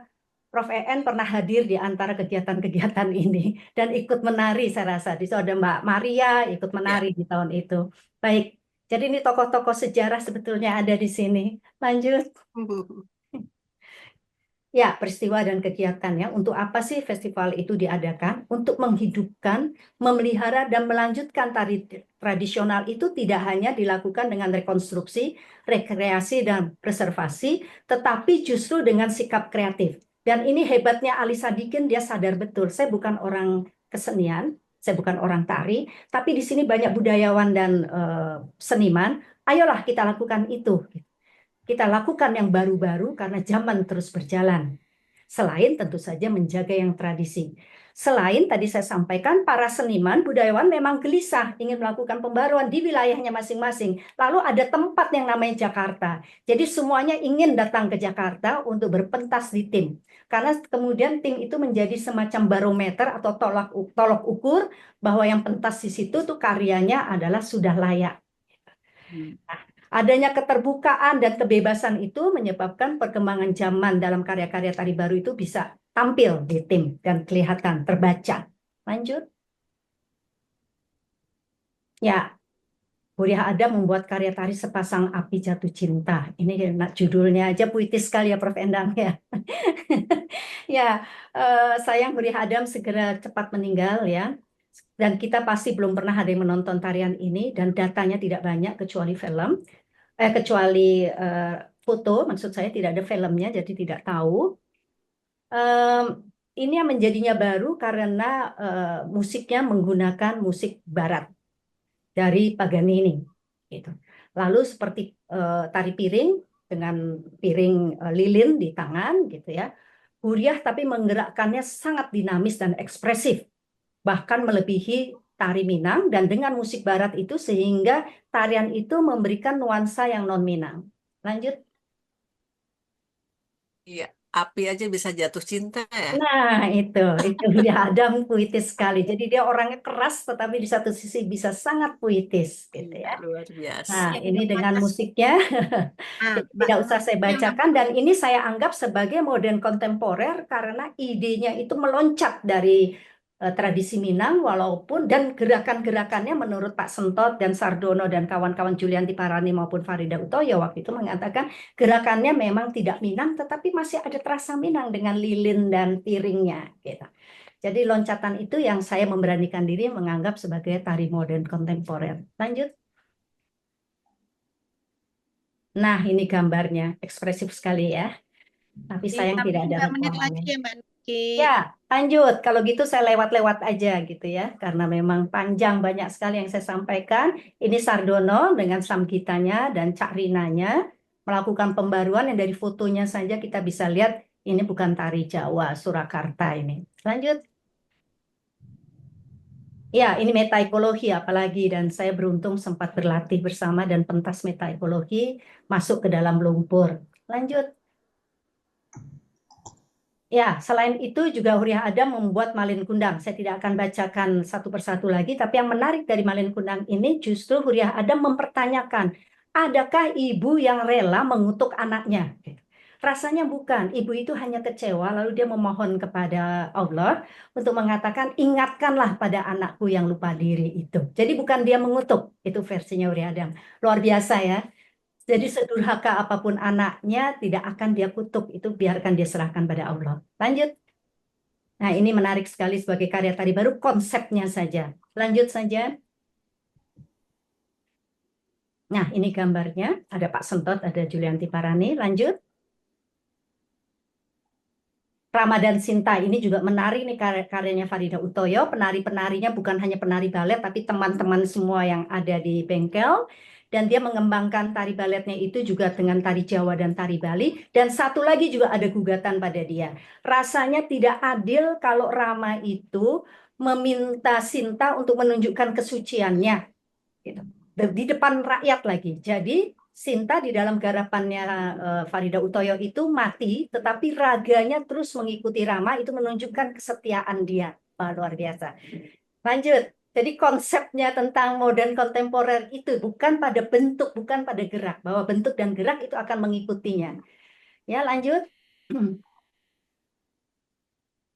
Prof. EN pernah hadir di antara kegiatan-kegiatan ini dan ikut menari, saya rasa. Di situ ada Mbak Maria ikut menari di tahun itu. Baik, jadi ini tokoh-tokoh sejarah sebetulnya ada di sini. Lanjut. Ya, peristiwa dan kegiatannya. Untuk apa sih festival itu diadakan? Untuk menghidupkan, memelihara, dan melanjutkan tari tradisional itu tidak hanya dilakukan dengan rekonstruksi, rekreasi, dan preservasi, tetapi justru dengan sikap kreatif. Dan ini hebatnya Ali Sadikin, dia sadar betul, saya bukan orang kesenian, saya bukan orang tari, tapi di sini banyak budayawan dan seniman, Ayolah kita lakukan itu. Kita lakukan yang baru-baru karena zaman terus berjalan. Selain tentu saja menjaga yang tradisi. Selain tadi saya sampaikan, para seniman, budayawan memang gelisah ingin melakukan pembaruan di wilayahnya masing-masing. Lalu ada tempat yang namanya Jakarta. Jadi semuanya ingin datang ke Jakarta untuk berpentas di tim. Karena kemudian tim itu menjadi semacam barometer atau tolok ukur bahwa yang pentas di situ tuh karyanya adalah sudah layak. Nah, adanya keterbukaan dan kebebasan itu menyebabkan perkembangan zaman dalam karya-karya tari baru itu bisa tampil di tim dan kelihatan terbaca. Lanjut. Ya, Huriah Adam membuat karya tari Sepasang Api Jatuh Cinta. Ini judulnya aja puitis sekali ya, Prof. Endang ya. Ya, sayang Huriah Adam segera cepat meninggal ya. Dan kita pasti belum pernah ada yang menonton tarian ini dan datanya tidak banyak kecuali film. Kecuali foto, maksud saya tidak ada filmnya, jadi tidak tahu. Ini yang menjadinya baru karena musiknya menggunakan musik barat dari Paganini. Gitu. Lalu seperti tari piring dengan piring lilin di tangan, gitu ya. Huriah tapi menggerakkannya sangat dinamis dan ekspresif, bahkan melebihi tari Minang dan dengan musik barat itu sehingga tarian itu memberikan nuansa yang non Minang. Lanjut. Iya, api aja bisa jatuh cinta ya. Nah, itu dia Adam puitis sekali. Jadi dia orangnya keras tetapi di satu sisi bisa sangat puitis gitu ya. Luar biasa. Nah, Yang ini dengan membaca musiknya Mbak tidak usah saya yang bacakan dan ini saya anggap sebagai modern kontemporer karena idenya itu meloncat dari tradisi Minang walaupun dan gerakan-gerakannya menurut Pak Sentot dan Sardono dan kawan-kawan Julianti Parani maupun Farida Utoyo waktu itu mengatakan gerakannya memang tidak Minang tetapi masih ada terasa Minang dengan lilin dan piringnya gitu. Jadi loncatan itu yang saya memberanikan diri menganggap sebagai tari modern kontemporer. Lanjut. Nah, ini gambarnya ekspresif sekali ya. Tapi sayang tapi tidak ada 2 menit lagi rekamannya. ya Mbak Nuki. Ya, lanjut. Kalau gitu saya lewat-lewat aja gitu ya. Karena memang panjang banyak sekali yang saya sampaikan. Ini Sardono dengan samgitanya dan Cak Rinanya melakukan pembaruan yang dari fotonya saja kita bisa lihat ini bukan tari Jawa, Surakarta ini. Lanjut. Ya, ini metaekologi apalagi dan saya beruntung sempat berlatih bersama dan pentas metaekologi masuk ke dalam lumpur. Lanjut. Ya, selain itu juga Huriah Adam membuat Malin Kundang. Saya tidak akan bacakan satu persatu lagi, tapi yang menarik dari Malin Kundang ini justru Huriah Adam mempertanyakan, adakah ibu yang rela mengutuk anaknya? Rasanya bukan, ibu itu hanya kecewa, lalu dia memohon kepada Allah untuk mengatakan, ingatkanlah pada anakku yang lupa diri itu. Jadi bukan dia mengutuk, itu versinya Huriah Adam. Luar biasa ya. Jadi sedurhaka apapun anaknya tidak akan dia kutuk, itu biarkan dia serahkan pada Allah. Lanjut. Nah, ini menarik sekali sebagai karya tari baru, konsepnya saja. Lanjut saja. Nah, ini gambarnya. Ada Pak Sentot, ada Julianti Parani. Lanjut. Ramadan Sinta ini juga menari nih karyanya Farida Utoyo. Penari-penarinya bukan hanya penari balet, tapi teman-teman semua yang ada di bengkel. Dan dia mengembangkan tari baletnya itu juga dengan tari Jawa dan tari Bali. Dan satu lagi juga ada gugatan pada dia. Rasanya tidak adil kalau Rama itu meminta Sinta untuk menunjukkan kesuciannya. Gitu. Di depan rakyat lagi. Jadi Sinta di dalam garapannya Farida Utoyo itu mati, tetapi raganya terus mengikuti Rama, itu menunjukkan kesetiaan dia. Wah, luar biasa. Lanjut. Jadi konsepnya tentang modern kontemporer itu bukan pada bentuk, bukan pada gerak. Bahwa bentuk dan gerak itu akan mengikutinya. Ya, lanjut.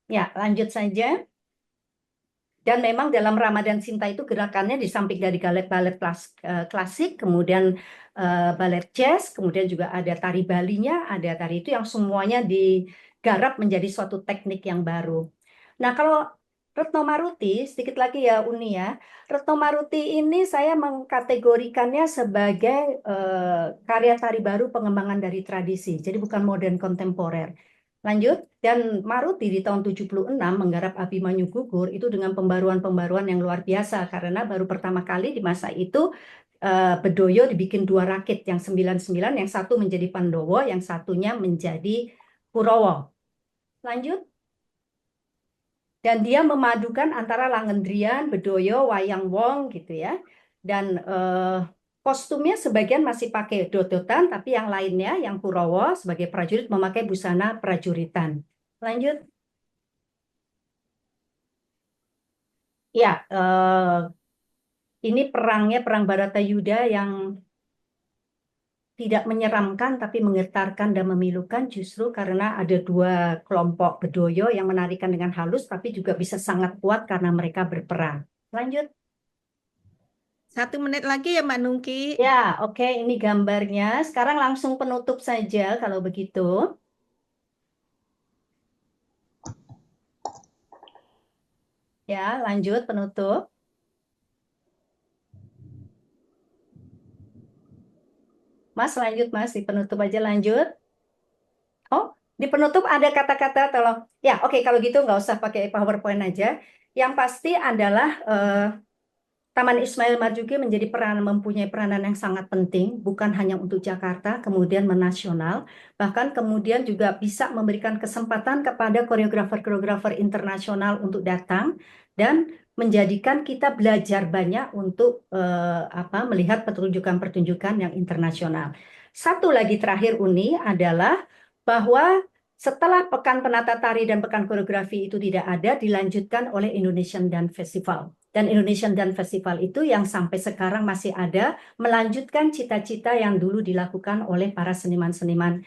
Ya, lanjut saja. Dan memang dalam Ramadan Sinta itu gerakannya di samping dari balet-balet klasik, kemudian balet jazz, kemudian juga ada tari Balinya, ada tari itu yang semuanya digarap menjadi suatu teknik yang baru. Nah, kalau Retno Maruti, sedikit lagi ya Uni ya, Retno Maruti ini saya mengkategorikannya sebagai karya tari baru pengembangan dari tradisi, jadi bukan modern kontemporer. Lanjut, dan Maruti di tahun 76 menggarap Abimanyu Gugur itu dengan pembaruan-pembaruan yang luar biasa karena baru pertama kali di masa itu Bedoyo dibikin 2 rakit, yang 99, yang satu menjadi Pandowo, yang satunya menjadi Kurawa. Lanjut. Dan dia memadukan antara Langendrian, Bedoyo, Wayang Wong gitu ya. Dan kostumnya sebagian masih pakai dodotan, tapi yang lainnya, yang Kurawa sebagai prajurit memakai busana prajuritan. Lanjut. Ya, ini perangnya, perang Baratayuda yang tidak menyeramkan tapi menggetarkan dan memilukan justru karena ada 2 kelompok Bedoyo yang menarikan dengan halus tapi juga bisa sangat kuat karena mereka berperang. Lanjut. 1 menit lagi ya Mbak Nungki. Ya, oke, ini gambarnya. Sekarang langsung penutup saja kalau begitu. Ya, lanjut penutup. Mas, lanjut Mas, di penutup aja lanjut. Oh, di penutup ada kata-kata tolong. Ya, oke, kalau gitu nggak usah pakai PowerPoint aja. Yang pasti adalah Taman Ismail Marzuki mempunyai peranan yang sangat penting, bukan hanya untuk Jakarta, kemudian menasional, bahkan kemudian juga bisa memberikan kesempatan kepada koreografer-koreografer internasional untuk datang dan menjadikan kita belajar banyak untuk melihat pertunjukan-pertunjukan yang internasional. Satu lagi terakhir Uni adalah bahwa setelah Pekan Penata Tari dan Pekan Koreografi itu tidak ada, dilanjutkan oleh Indonesian Dance Festival. Dan Indonesian Dance Festival itu yang sampai sekarang masih ada, melanjutkan cita-cita yang dulu dilakukan oleh para seniman-seniman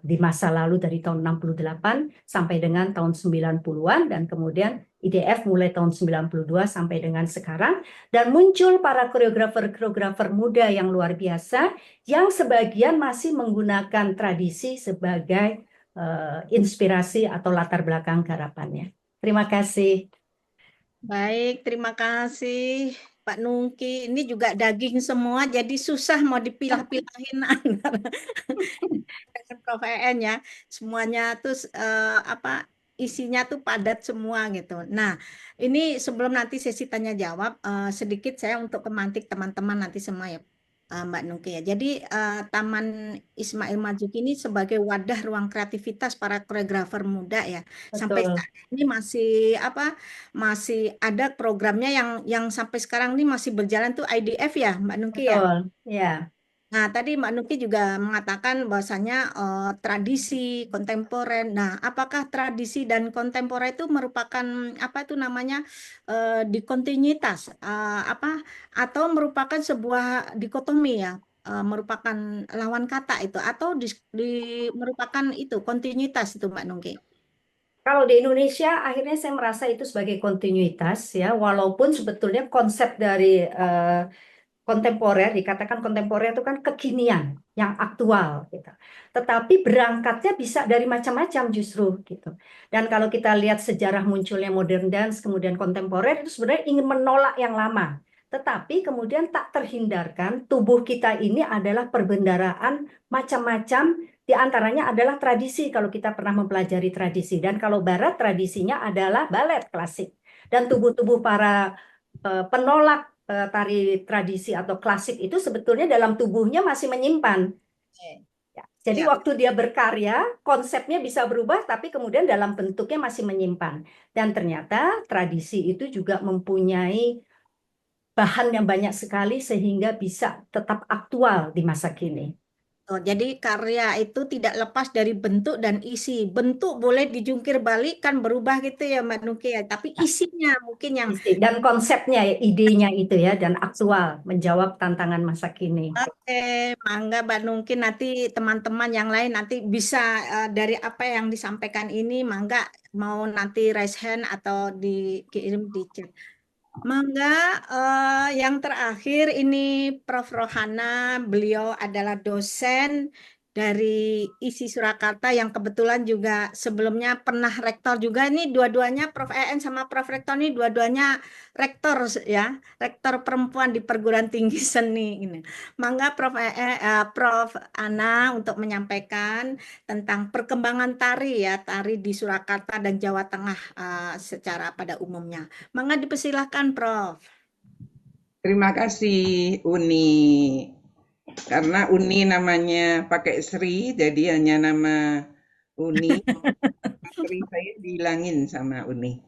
di masa lalu dari tahun 68 sampai dengan tahun 90-an, dan kemudian IDF mulai tahun 92 sampai dengan sekarang, dan muncul para koreografer-koreografer muda yang luar biasa, yang sebagian masih menggunakan tradisi sebagai inspirasi atau latar belakang garapannya. Terima kasih. Baik, terima kasih Pak Nungki. Ini juga daging semua, jadi susah mau dipilah-pilahin antara dengan Prof. EN ya. Semuanya tuh isinya tuh padat semua gitu. Nah, ini sebelum nanti sesi tanya jawab, sedikit saya untuk memantik teman-teman nanti semua ya, Mbak Nungki ya. Jadi Taman Ismail Marzuki ini sebagai wadah ruang kreativitas para koreografer muda ya. Sampai Betul, saat ini masih ada programnya yang sampai sekarang ini masih berjalan tuh IDF ya, Mbak Nungki ya. betul, ya. Nah, tadi Mbak Nuki juga mengatakan bahwasanya tradisi kontemporer. Nah, apakah tradisi dan kontemporer itu merupakan apa itu namanya dikontinuitas, atau merupakan sebuah dikotomi ya, merupakan lawan kata itu, atau merupakan itu kontinuitas itu Mbak Nuki? Kalau di Indonesia, akhirnya saya merasa itu sebagai kontinuitas ya, walaupun sebetulnya konsep dari kontemporer, dikatakan kontemporer itu kan kekinian, yang aktual gitu. Tetapi berangkatnya bisa dari macam-macam justru gitu. Dan kalau kita lihat sejarah munculnya modern dance, kemudian kontemporer, itu sebenarnya ingin menolak yang lama. Tetapi kemudian tak terhindarkan tubuh kita ini adalah perbendaharaan macam-macam, di antaranya adalah tradisi kalau kita pernah mempelajari tradisi. Dan kalau Barat tradisinya adalah balet klasik. Dan tubuh-tubuh para penolak tari tradisi atau klasik itu sebetulnya dalam tubuhnya masih menyimpan. Ya, jadi Ya. waktu dia berkarya, konsepnya bisa berubah, tapi kemudian dalam bentuknya masih menyimpan. Dan ternyata tradisi itu juga mempunyai bahan yang banyak sekali sehingga bisa tetap aktual di masa kini. Oh, jadi karya itu tidak lepas dari bentuk dan isi. Bentuk boleh dijungkir balik kan berubah gitu ya Mbak Nuki ya. Tapi isinya mungkin yang Dan konsepnya, idenya itu ya, dan aktual, menjawab tantangan masa kini. oke, mangga Mbak Nuki, nanti teman-teman yang lain nanti bisa dari apa yang disampaikan ini, mangga mau nanti raise hand atau dikirim di chat. Mangga, yang terakhir ini Prof. Rohana, beliau adalah dosen dari ISI Surakarta yang kebetulan juga sebelumnya pernah rektor juga. Ini dua-duanya Prof. EN sama Prof. Rektor ini dua-duanya rektor ya, rektor perempuan di perguruan tinggi seni ini. Mangga Prof. Ana untuk menyampaikan tentang perkembangan tari ya, tari di Surakarta dan Jawa Tengah secara pada umumnya. Mangga dipersilahkan, Prof. Terima kasih Uni. Karena Uni namanya pakai Sri, jadi hanya nama Uni. Sri saya dihilangin sama Uni.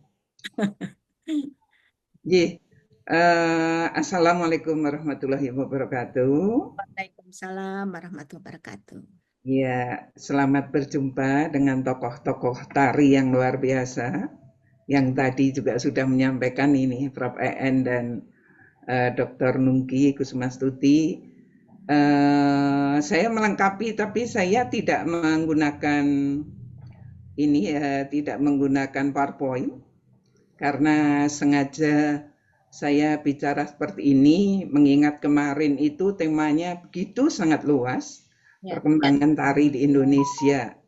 Assalamualaikum warahmatullahi wabarakatuh. Waalaikumsalam warahmatullahi wabarakatuh. Ya, selamat berjumpa dengan tokoh-tokoh tari yang luar biasa, yang tadi juga sudah menyampaikan ini, Prof. EN dan Dr. Nungki Kusmastuti. Saya melengkapi, tapi saya tidak menggunakan ini, tidak menggunakan PowerPoint, karena sengaja saya bicara seperti ini, mengingat kemarin itu temanya begitu sangat luas, perkembangan tari di Indonesia.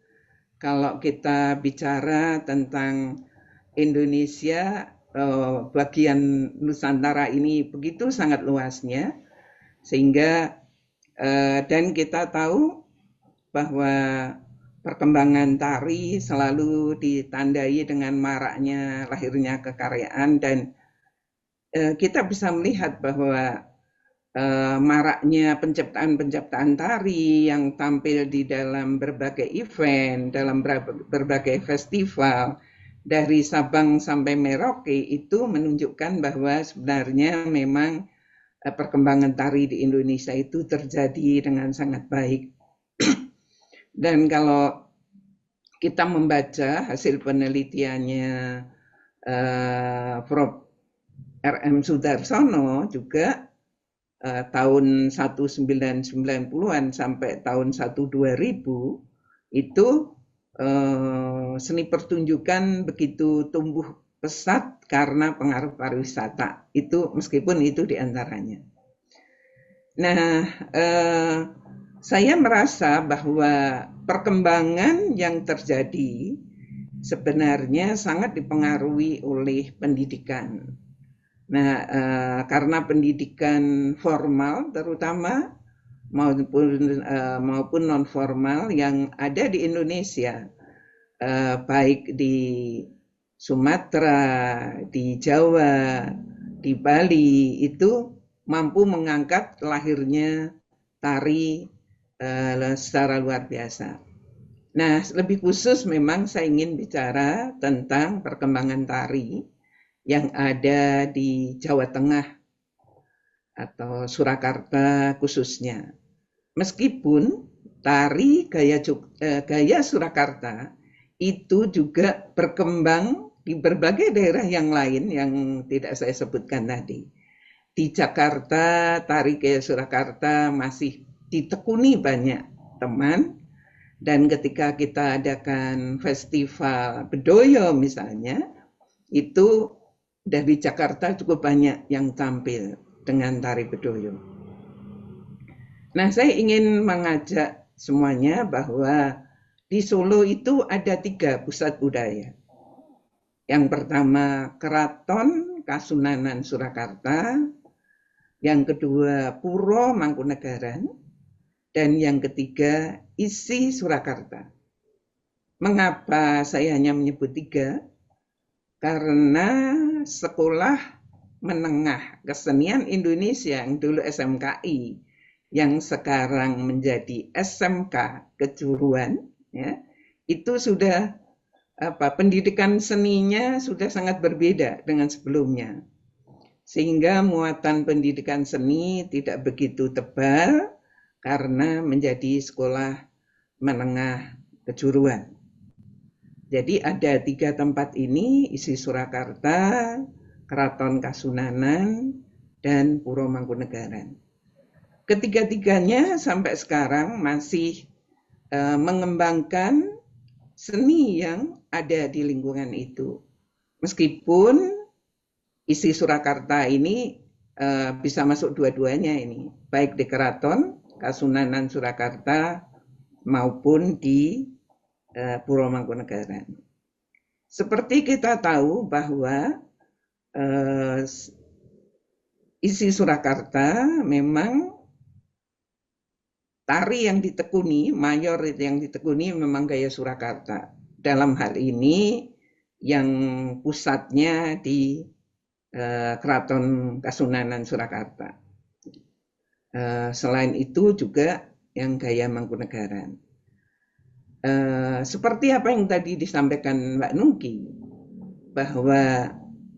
Kalau kita bicara tentang Indonesia, bagian Nusantara ini begitu sangat luasnya, sehingga dan kita tahu bahwa perkembangan tari selalu ditandai dengan maraknya lahirnya kekaryaan, dan kita bisa melihat bahwa maraknya penciptaan tari yang tampil di dalam berbagai event, dalam berbagai festival, dari Sabang sampai Merauke, itu menunjukkan bahwa sebenarnya memang perkembangan tari di Indonesia itu terjadi dengan sangat baik. Dan kalau kita membaca hasil penelitiannya Prof. R.M. Sudarsono juga tahun 1990-an sampai tahun 2000 itu seni pertunjukan begitu tumbuh pesat karena pengaruh pariwisata. Itu meskipun itu diantaranya. Nah, saya merasa bahwa perkembangan yang terjadi sebenarnya sangat dipengaruhi oleh pendidikan. Nah, karena pendidikan formal terutama maupun non formal yang ada di Indonesia, baik di Sumatera, di Jawa, di Bali, itu mampu mengangkat lahirnya tari secara luar biasa. Nah, lebih khusus memang saya ingin bicara tentang perkembangan tari yang ada di Jawa Tengah atau Surakarta khususnya. Meskipun tari gaya Surakarta itu juga berkembang di berbagai daerah yang lain yang tidak saya sebutkan tadi. Di Jakarta, tari gaya Surakarta masih ditekuni banyak teman, dan ketika kita adakan festival Bedoyo misalnya, itu dari Jakarta cukup banyak yang tampil dengan tari Bedoyo. Nah, saya ingin mengajak semuanya bahwa di Solo itu ada 3 pusat budaya. Yang pertama, Keraton Kasunanan Surakarta, yang kedua, Puro Mangkunegaran, dan yang ketiga, Isi Surakarta. Mengapa saya hanya menyebut 3? Karena Sekolah Menengah Kesenian Indonesia yang dulu SMKI, yang sekarang menjadi SMK Kejuruan, ya, itu sudah pendidikan seninya sudah sangat berbeda dengan sebelumnya, sehingga muatan pendidikan seni tidak begitu tebal karena menjadi sekolah menengah kejuruan. Jadi ada 3 tempat ini, Isi Surakarta, Keraton Kasunanan, dan Puro Mangkunegaran. Ketiga-tiganya sampai sekarang masih mengembangkan seni yang ada di lingkungan itu. Meskipun Isi Surakarta ini bisa masuk dua-duanya ini, baik di Keraton Kasunanan Surakarta maupun di Puro Mangkunegaran. Seperti kita tahu bahwa Isi Surakarta memang tari yang ditekuni, mayor yang ditekuni memang gaya Surakarta. Dalam hal ini yang pusatnya di Keraton Kasunanan Surakarta. Selain itu juga yang gaya Mangkunegaran. Seperti apa yang tadi disampaikan Mbak Nungki, bahwa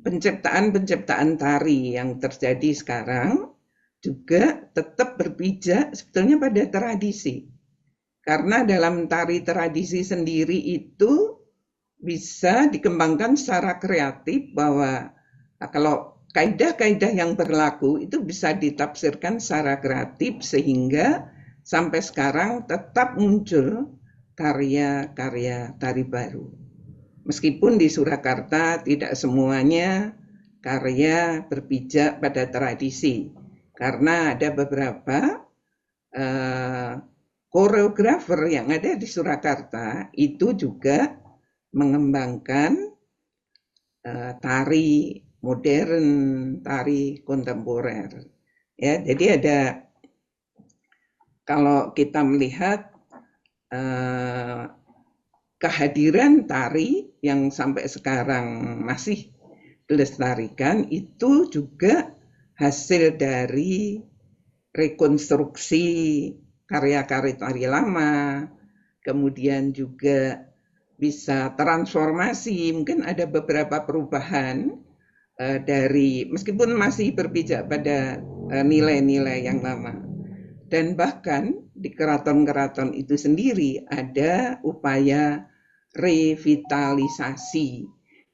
penciptaan tari yang terjadi sekarang juga tetap berpijak sebetulnya pada tradisi. Karena dalam tari tradisi sendiri itu bisa dikembangkan secara kreatif, bahwa kalau kaidah-kaidah yang berlaku itu bisa ditafsirkan secara kreatif sehingga sampai sekarang tetap muncul karya-karya tari baru. Meskipun di Surakarta tidak semuanya karya berpijak pada tradisi, karena ada beberapa koreografer yang ada di Surakarta itu juga mengembangkan tari modern, tari kontemporer. Ya, jadi ada, kalau kita melihat kehadiran tari yang sampai sekarang masih dilestarikan, itu juga hasil dari rekonstruksi karya-karya tari lama, kemudian juga bisa transformasi, mungkin ada beberapa perubahan dari, meskipun masih berpijak pada nilai-nilai yang lama. Dan bahkan di keraton-keraton itu sendiri ada upaya revitalisasi.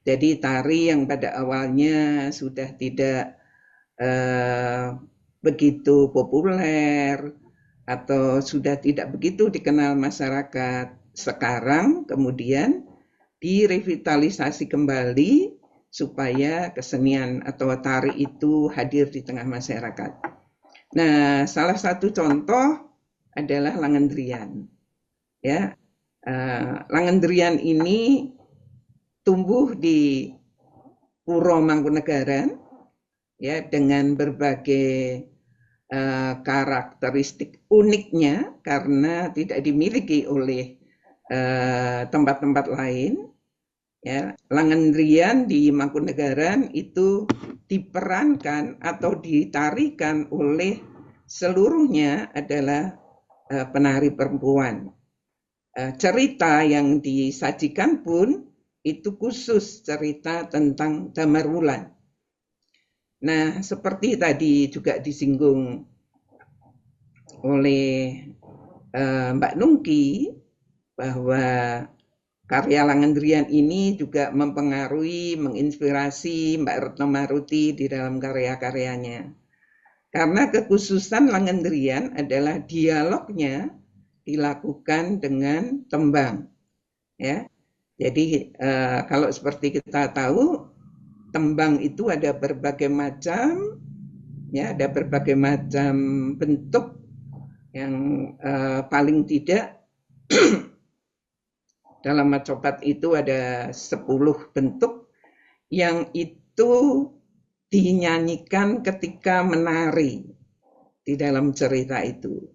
Jadi tari yang pada awalnya sudah tidak begitu populer atau sudah tidak begitu dikenal masyarakat, sekarang kemudian direvitalisasi kembali supaya kesenian atau tari itu hadir di tengah masyarakat. Nah, salah satu contoh adalah Langendrian. Ya, Langendrian ini tumbuh di Puro Mangkunegaran, ya, dengan berbagai karakteristik uniknya karena tidak dimiliki oleh tempat-tempat lain. Ya, Langendrian di Mangkunegaran itu diperankan atau ditarikan oleh seluruhnya adalah penari perempuan. Cerita yang disajikan pun itu khusus cerita tentang Damar Wulan. Nah, seperti tadi juga disinggung oleh Mbak Nungki, bahwa karya Langendrian ini juga mempengaruhi, menginspirasi Mbak Retno Maruti di dalam karya-karyanya. Karena kekhususan Langendrian adalah dialognya dilakukan dengan tembang. Ya, jadi kalau seperti kita tahu, tembang itu ada berbagai macam, ya, ada berbagai macam bentuk yang paling tidak dalam Macopat itu ada 10 bentuk yang itu dinyanyikan ketika menari di dalam cerita itu.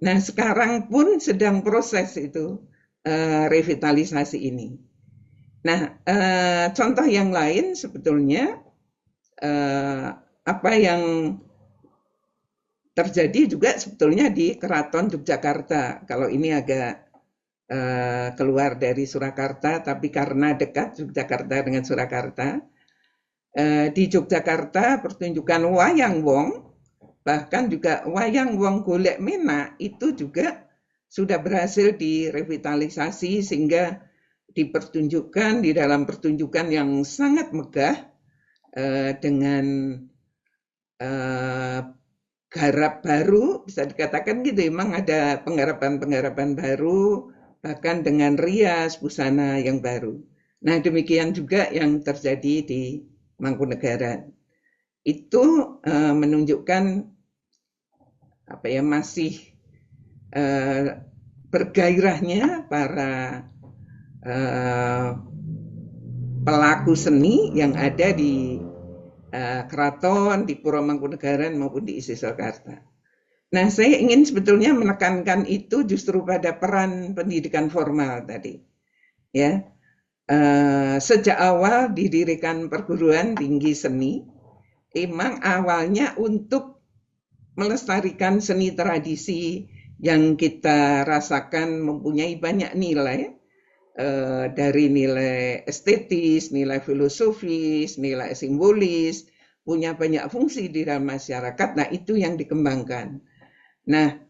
Nah, sekarang pun sedang proses itu revitalisasi ini. Nah, contoh yang lain sebetulnya apa yang terjadi juga sebetulnya di Keraton Yogyakarta. Kalau ini agak keluar dari Surakarta, tapi karena dekat Yogyakarta dengan Surakarta, di Yogyakarta pertunjukan Wayang Wong, bahkan juga Wayang Wong Golek Menak itu juga sudah berhasil direvitalisasi sehingga dipertunjukkan di dalam pertunjukan yang sangat megah dengan garap baru, bisa dikatakan gitu, memang ada penggarapan-penggarapan baru, bahkan dengan rias busana yang baru. Nah, demikian juga yang terjadi di Mangkunegaran. Itu menunjukkan apa ya, masih bergairahnya para pelaku seni yang ada di keraton, di Puro Mangkunegaran maupun di isi Surakarta. Nah, saya ingin sebetulnya menekankan itu justru pada peran pendidikan formal tadi. Ya. sejak awal didirikan perguruan tinggi seni, emang awalnya untuk melestarikan seni tradisi yang kita rasakan mempunyai banyak nilai, dari nilai estetis, nilai filosofis, nilai simbolis, punya banyak fungsi di dalam masyarakat. Nah, itu yang dikembangkan. Nah,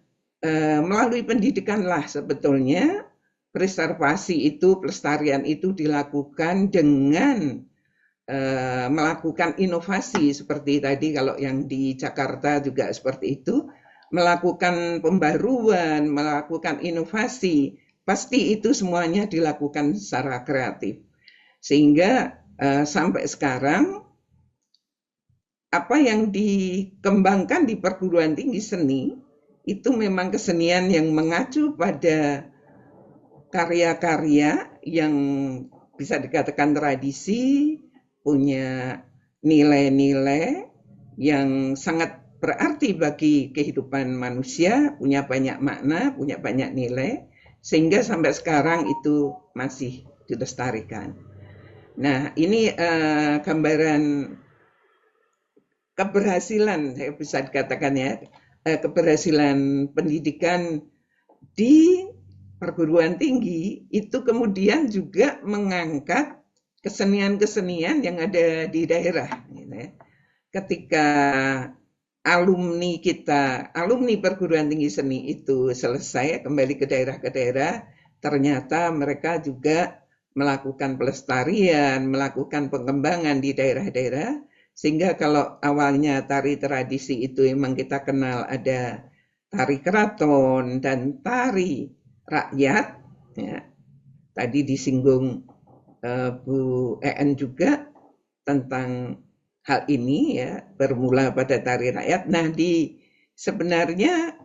melalui pendidikanlah sebetulnya preservasi itu, pelestarian itu dilakukan dengan melakukan inovasi seperti tadi, kalau yang di Jakarta juga seperti itu, melakukan pembaruan, melakukan inovasi, pasti itu semuanya dilakukan secara kreatif. Sehingga sampai sekarang apa yang dikembangkan di perguruan tinggi seni itu memang kesenian yang mengacu pada karya-karya yang bisa dikatakan tradisi, punya nilai-nilai yang sangat berarti bagi kehidupan manusia, punya banyak makna, punya banyak nilai, sehingga sampai sekarang itu masih dilestarikan. Nah, ini gambaran keberhasilan, saya bisa dikatakan ya, keberhasilan pendidikan di perguruan tinggi itu kemudian juga mengangkat kesenian-kesenian yang ada di daerah. Ketika alumni kita, alumni perguruan tinggi seni itu selesai kembali ke daerah, ternyata mereka juga melakukan pelestarian, melakukan pengembangan di daerah-daerah, sehingga kalau awalnya tari tradisi itu memang kita kenal ada tari keraton dan tari rakyat, ya. Tadi disinggung Bu En juga tentang hal ini, ya, bermula pada tari rakyat. Nah, sebenarnya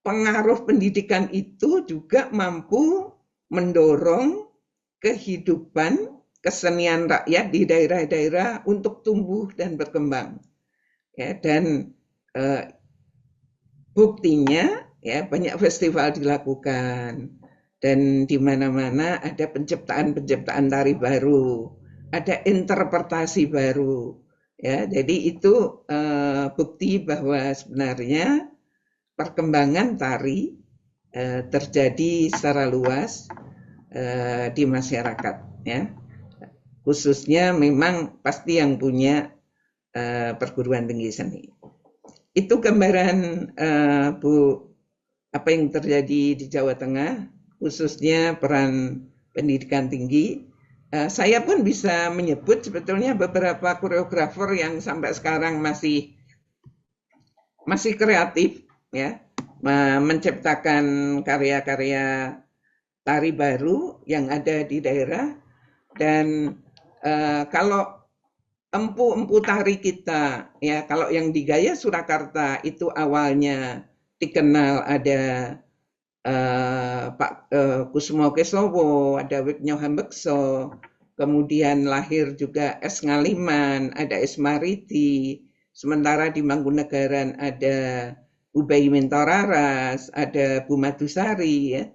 pengaruh pendidikan itu juga mampu mendorong kehidupan kesenian rakyat di daerah-daerah untuk tumbuh dan berkembang. Ya, dan buktinya, ya, banyak festival dilakukan dan di mana-mana ada penciptaan tari baru, ada interpretasi baru. Ya, jadi itu bukti bahwa sebenarnya perkembangan tari terjadi secara luas di masyarakat, ya. Khususnya memang pasti yang punya perguruan tinggi seni. Itu gambaran Bu, apa yang terjadi di Jawa Tengah, khususnya peran pendidikan tinggi. Saya pun bisa menyebut sebetulnya beberapa koreografer yang sampai sekarang masih kreatif, ya, menciptakan karya-karya tari baru yang ada di daerah. Dan kalau empu-empu tari kita, ya, kalau yang di Gaya Surakarta itu awalnya dikenal ada Pak Kusumo Kesowo, ada Wiknyo Hambekso, kemudian lahir juga Es Ngaliman, ada Es Mariti, sementara di Mangkunegaran ada Bu Bayi Mentoraras, ada Bu Madusari, ya.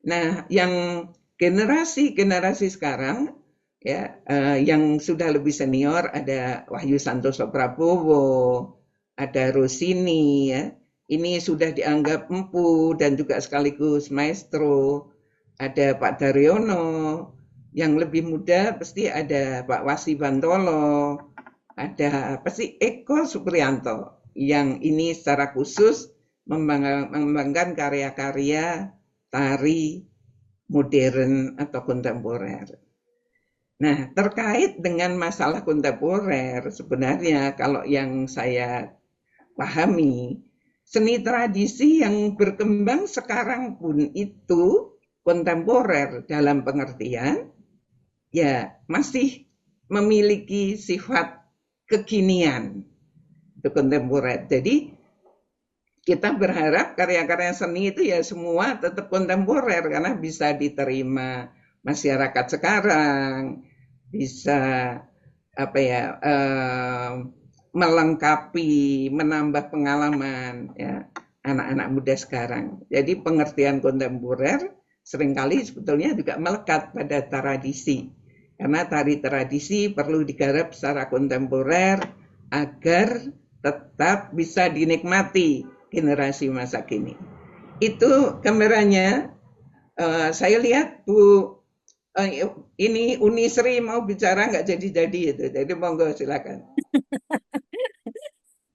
Nah, yang generasi sekarang, ya, yang sudah lebih senior ada Wahyu Santoso Prabowo, ada Rosini, ya. Ini sudah dianggap empu dan juga sekaligus maestro. Ada Pak Daryono, yang lebih muda pasti ada Pak Wasi Bantolo, ada pasti Eko Supriyanto, yang ini secara khusus mengembangkan karya-karya tari modern atau kontemporer. Nah, terkait dengan masalah kontemporer, sebenarnya kalau yang saya pahami, seni tradisi yang berkembang sekarang pun itu kontemporer dalam pengertian, ya, masih memiliki sifat kekinian, itu kontemporer. Jadi kita berharap karya-karya seni itu ya semua tetap kontemporer karena bisa diterima masyarakat sekarang, bisa apa ya, melengkapi, menambah pengalaman, ya, anak-anak muda sekarang. Jadi pengertian kontemporer seringkali sebetulnya juga melekat pada tradisi. Karena tari tradisi perlu digarap secara kontemporer agar tetap bisa dinikmati generasi masa kini. Itu gambarannya. Saya lihat Bu ini Uni Sri mau bicara nggak jadi-jadi itu. Jadi monggo silakan.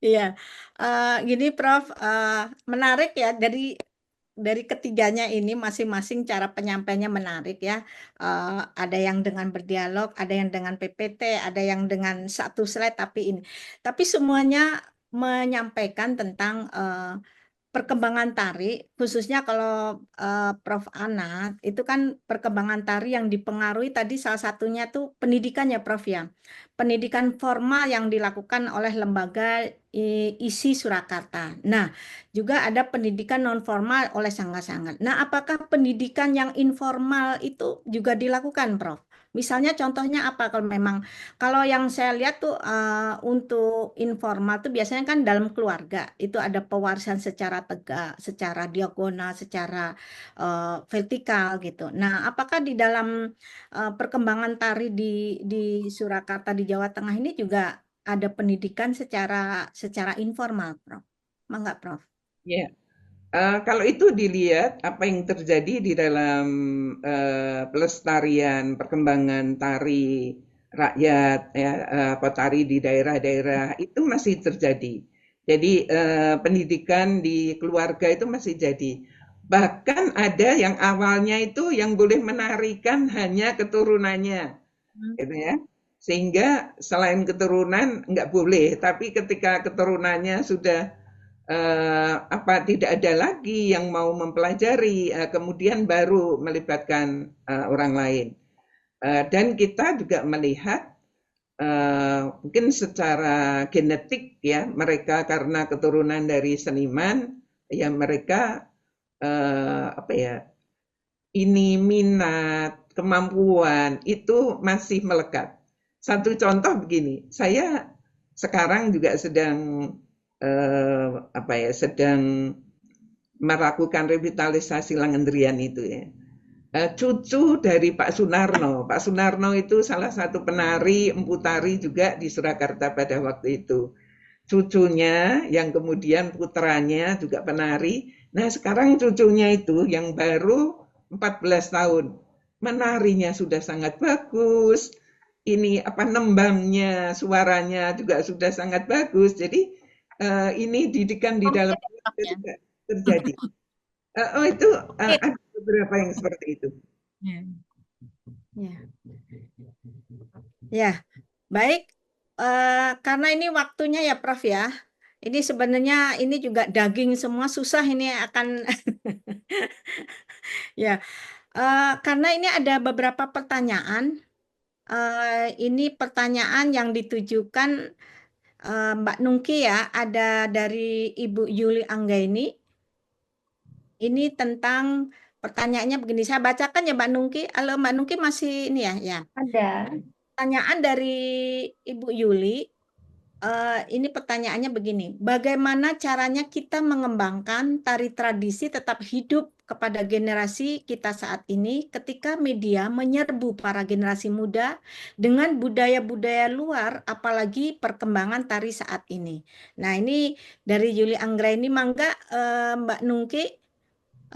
Iya, gini Prof, menarik ya dari ketiganya ini masing-masing cara penyampaiannya menarik ya. Ada yang dengan berdialog, ada yang dengan PPT, ada yang dengan satu slide tapi semuanya menyampaikan tentang perkembangan tari, khususnya kalau Prof. Ana, itu kan perkembangan tari yang dipengaruhi tadi salah satunya tuh pendidikan ya Prof ya. Pendidikan formal yang dilakukan oleh lembaga ISI Surakarta. Nah, juga ada pendidikan non formal oleh sangga-sangga. Nah, apakah pendidikan yang informal itu juga dilakukan Prof? Misalnya contohnya apa kalau yang saya lihat tuh untuk informal tuh biasanya kan dalam keluarga itu ada pewarisan secara tegak, secara diagonal, secara vertikal gitu. Nah, apakah di dalam perkembangan tari di Surakarta di Jawa Tengah ini juga ada pendidikan secara informal, Prof? Mangga, Prof? Ya, kalau itu dilihat apa yang terjadi di dalam pelestarian perkembangan tari rakyat ya, apa tari di daerah-daerah itu masih terjadi. Jadi pendidikan di keluarga itu masih jadi. Bahkan ada yang awalnya itu yang boleh menarikan hanya keturunannya, gitu ya. Sehingga selain keturunan nggak boleh, tapi ketika keturunannya sudah tidak ada lagi yang mau mempelajari, kemudian baru melibatkan orang lain. Dan kita juga melihat mungkin secara genetik ya mereka karena keturunan dari seniman ya mereka ini minat kemampuan itu masih melekat. Satu contoh begini, saya sekarang juga sedang sedang melakukan revitalisasi Langendrian itu ya. Cucu dari Pak Sunarno. Pak Sunarno itu salah satu penari empu tari juga di Surakarta pada waktu itu. Cucunya yang kemudian putranya juga penari. Nah, sekarang cucunya itu yang baru 14 tahun. Menarinya sudah sangat bagus. Ini nembangnya, suaranya juga sudah sangat bagus. Jadi ini didikan di dalam keluarga juga terjadi. Itu ada beberapa yang seperti itu. Ya, ya, baik. Karena ini waktunya ya, Prof ya. Ini sebenarnya ini juga daging semua susah ini akan ya. Karena ini ada beberapa pertanyaan. Ini pertanyaan yang ditujukan Mbak Nungki ya. Ada dari Ibu Yuli Anggaini. Ini tentang pertanyaannya begini. Saya bacakan ya Mbak Nungki. Halo Mbak Nungki masih ini ya? Ya. Ada. Pertanyaan dari Ibu Yuli. Ini pertanyaannya begini, bagaimana caranya kita mengembangkan tari tradisi tetap hidup kepada generasi kita saat ini ketika media menyerbu para generasi muda dengan budaya-budaya luar, apalagi perkembangan tari saat ini. Nah, ini dari Yuli Anggraini, mangga Mbak Nungki,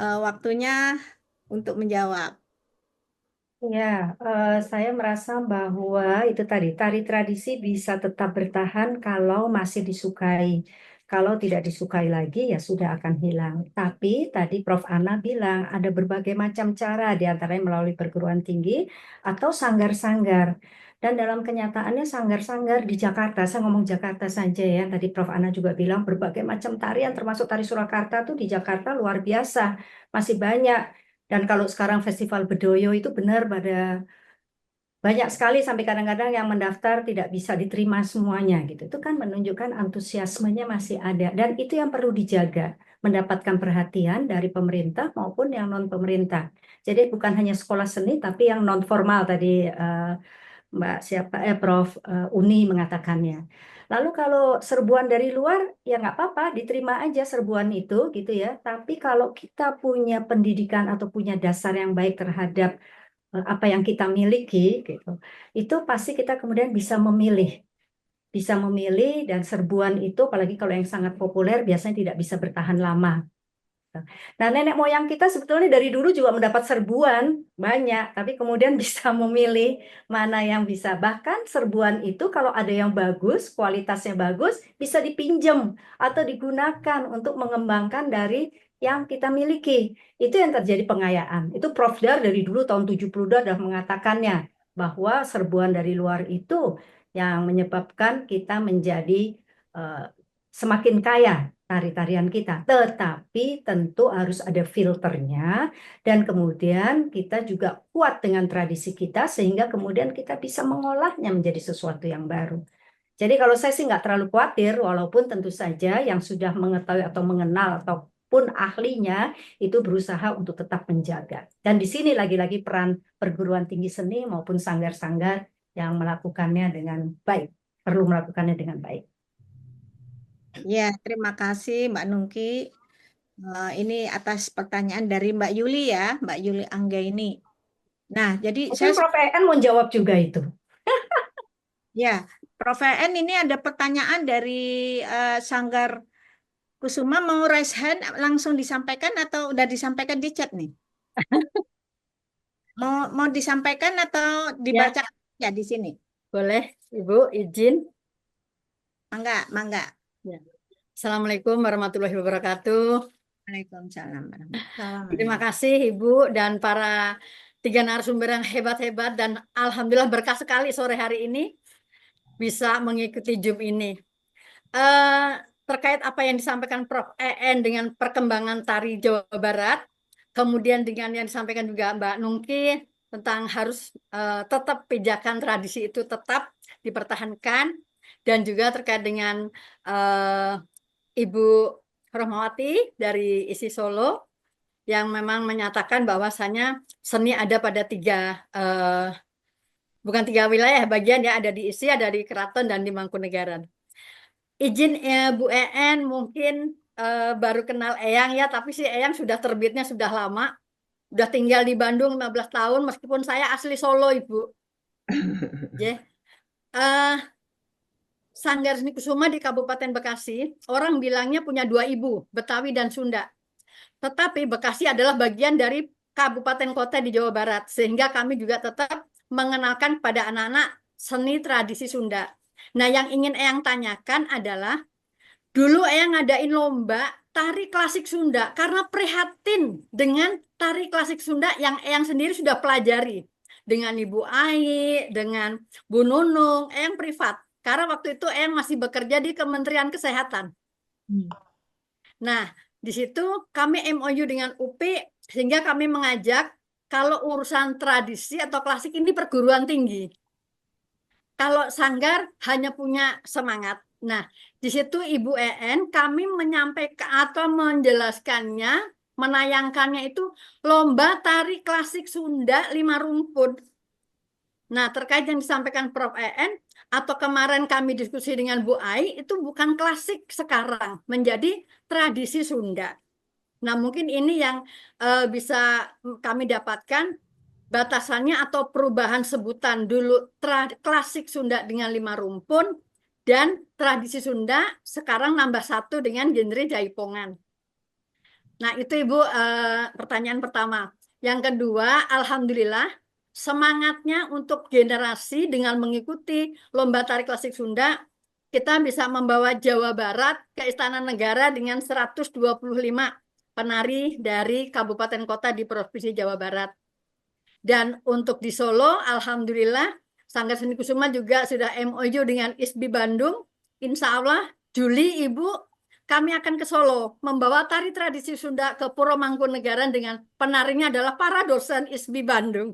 waktunya untuk menjawab. Ya, saya merasa bahwa itu tadi, tari tradisi bisa tetap bertahan kalau masih disukai. Kalau tidak disukai lagi, ya sudah akan hilang. Tapi tadi Prof. Ana bilang ada berbagai macam cara, diantaranya melalui perguruan tinggi atau sanggar-sanggar. Dan dalam kenyataannya sanggar-sanggar di Jakarta, saya ngomong Jakarta saja ya, tadi Prof. Ana juga bilang berbagai macam tarian, termasuk tari Surakarta tuh di Jakarta luar biasa, masih banyak. Dan kalau sekarang Festival Bedoyo itu benar banyak sekali sampai kadang-kadang yang mendaftar tidak bisa diterima semuanya gitu. Itu kan menunjukkan antusiasmenya masih ada dan itu yang perlu dijaga, mendapatkan perhatian dari pemerintah maupun yang non pemerintah. Jadi bukan hanya sekolah seni tapi yang non formal tadi Prof. Uni mengatakannya. Lalu kalau serbuan dari luar, ya nggak apa-apa, diterima aja serbuan itu gitu ya. Tapi kalau kita punya pendidikan atau punya dasar yang baik terhadap apa yang kita miliki gitu, itu pasti kita kemudian bisa memilih dan serbuan itu apalagi kalau yang sangat populer biasanya tidak bisa bertahan lama. Nah, nenek moyang kita sebetulnya dari dulu juga mendapat serbuan banyak, tapi kemudian bisa memilih mana yang bisa. Bahkan serbuan itu kalau ada yang bagus, kualitasnya bagus, bisa dipinjam atau digunakan untuk mengembangkan dari yang kita miliki. Itu yang terjadi pengayaan. Itu Prof. Dar dari dulu tahun 72 sudah mengatakannya bahwa serbuan dari luar itu yang menyebabkan kita menjadi semakin kaya tari-tarian kita. Tetapi tentu harus ada filternya dan kemudian kita juga kuat dengan tradisi kita sehingga kemudian kita bisa mengolahnya menjadi sesuatu yang baru. Jadi kalau saya sih nggak terlalu khawatir, walaupun tentu saja yang sudah mengetahui atau mengenal ataupun ahlinya itu berusaha untuk tetap menjaga. Dan di sini lagi-lagi peran perguruan tinggi seni maupun sanggar-sanggar yang melakukannya dengan baik, perlu melakukannya dengan baik. Ya, terima kasih Mbak Nungki. Ini atas pertanyaan dari Mbak Yuli ya, Mbak Yuli Angga ini. Nah, jadi Mungkin saya Prof. En mau jawab juga itu. ya, Prof. En ini ada pertanyaan dari Sanggar Kusuma, mau raise hand langsung disampaikan atau udah disampaikan di chat nih? Mau disampaikan atau Ya, dibaca ya di sini? boleh Ibu izin. Mangga, mangga. Ya. Assalamualaikum warahmatullahi wabarakatuh. Waalaikumsalam warahmatullahi Terima wabarakatuh. kasih Ibu dan para 3 narasumber yang hebat-hebat dan alhamdulillah berkah sekali sore hari ini bisa mengikuti Zoom ini. Eh, Terkait apa yang disampaikan Prof. En dengan perkembangan tari Jawa Barat, kemudian dengan yang disampaikan juga Mbak Nungki tentang harus tetap pijakan tradisi itu tetap dipertahankan, dan juga terkait dengan Ibu Rohmawati dari ISI Solo yang memang menyatakan bahwasannya seni ada pada bukan 3 wilayah bagian ya, ada di ISI, ada di Keraton, dan di Mangkunegaran. Izin Bu En, mungkin baru kenal Eyang ya, tapi si Eyang sudah terbitnya sudah lama. Udah tinggal di Bandung 15 tahun, meskipun saya asli Solo, Ibu. Ya. Sanggar Seni Kusuma di Kabupaten Bekasi, orang bilangnya punya 2 ibu, Betawi dan Sunda. Tetapi Bekasi adalah bagian dari kabupaten kota di Jawa Barat, sehingga kami juga tetap mengenalkan pada anak-anak seni tradisi Sunda. Nah, yang ingin Eyang tanyakan adalah, dulu Eyang ngadain lomba tari klasik Sunda karena prihatin dengan tari klasik Sunda yang Eyang sendiri sudah pelajari dengan Ibu Ai, dengan Bu Nunung, Eyang privat. Karena waktu itu Eyang masih bekerja di Kementerian Kesehatan. Nah, di situ kami MOU dengan UPI sehingga kami mengajak kalau urusan tradisi atau klasik ini perguruan tinggi. Kalau sanggar hanya punya semangat. Nah, di situ Ibu En kami menyampaikan atau menjelaskannya, menayangkannya itu lomba tari klasik Sunda 5 rumpun. Nah, terkait yang disampaikan Prof. En atau kemarin kami diskusi dengan Bu Ai, itu bukan klasik sekarang, menjadi tradisi Sunda. Nah, mungkin ini yang bisa kami dapatkan batasannya atau perubahan sebutan dulu klasik Sunda dengan 5 rumpun dan tradisi Sunda sekarang nambah 1 dengan genre jaipongan. Nah, itu Ibu pertanyaan pertama. Yang kedua, alhamdulillah semangatnya untuk generasi dengan mengikuti lomba tari klasik Sunda, kita bisa membawa Jawa Barat ke Istana Negara dengan 125 penari dari kabupaten kota di Provinsi Jawa Barat. Dan untuk di Solo, alhamdulillah Sanggar Seni Kusuma juga sudah MOU dengan ISBI Bandung. Insya Allah Juli Ibu kami akan ke Solo membawa tari tradisi Sunda ke Puro Mangkunegaran dengan penarinya adalah para dosen ISBI Bandung.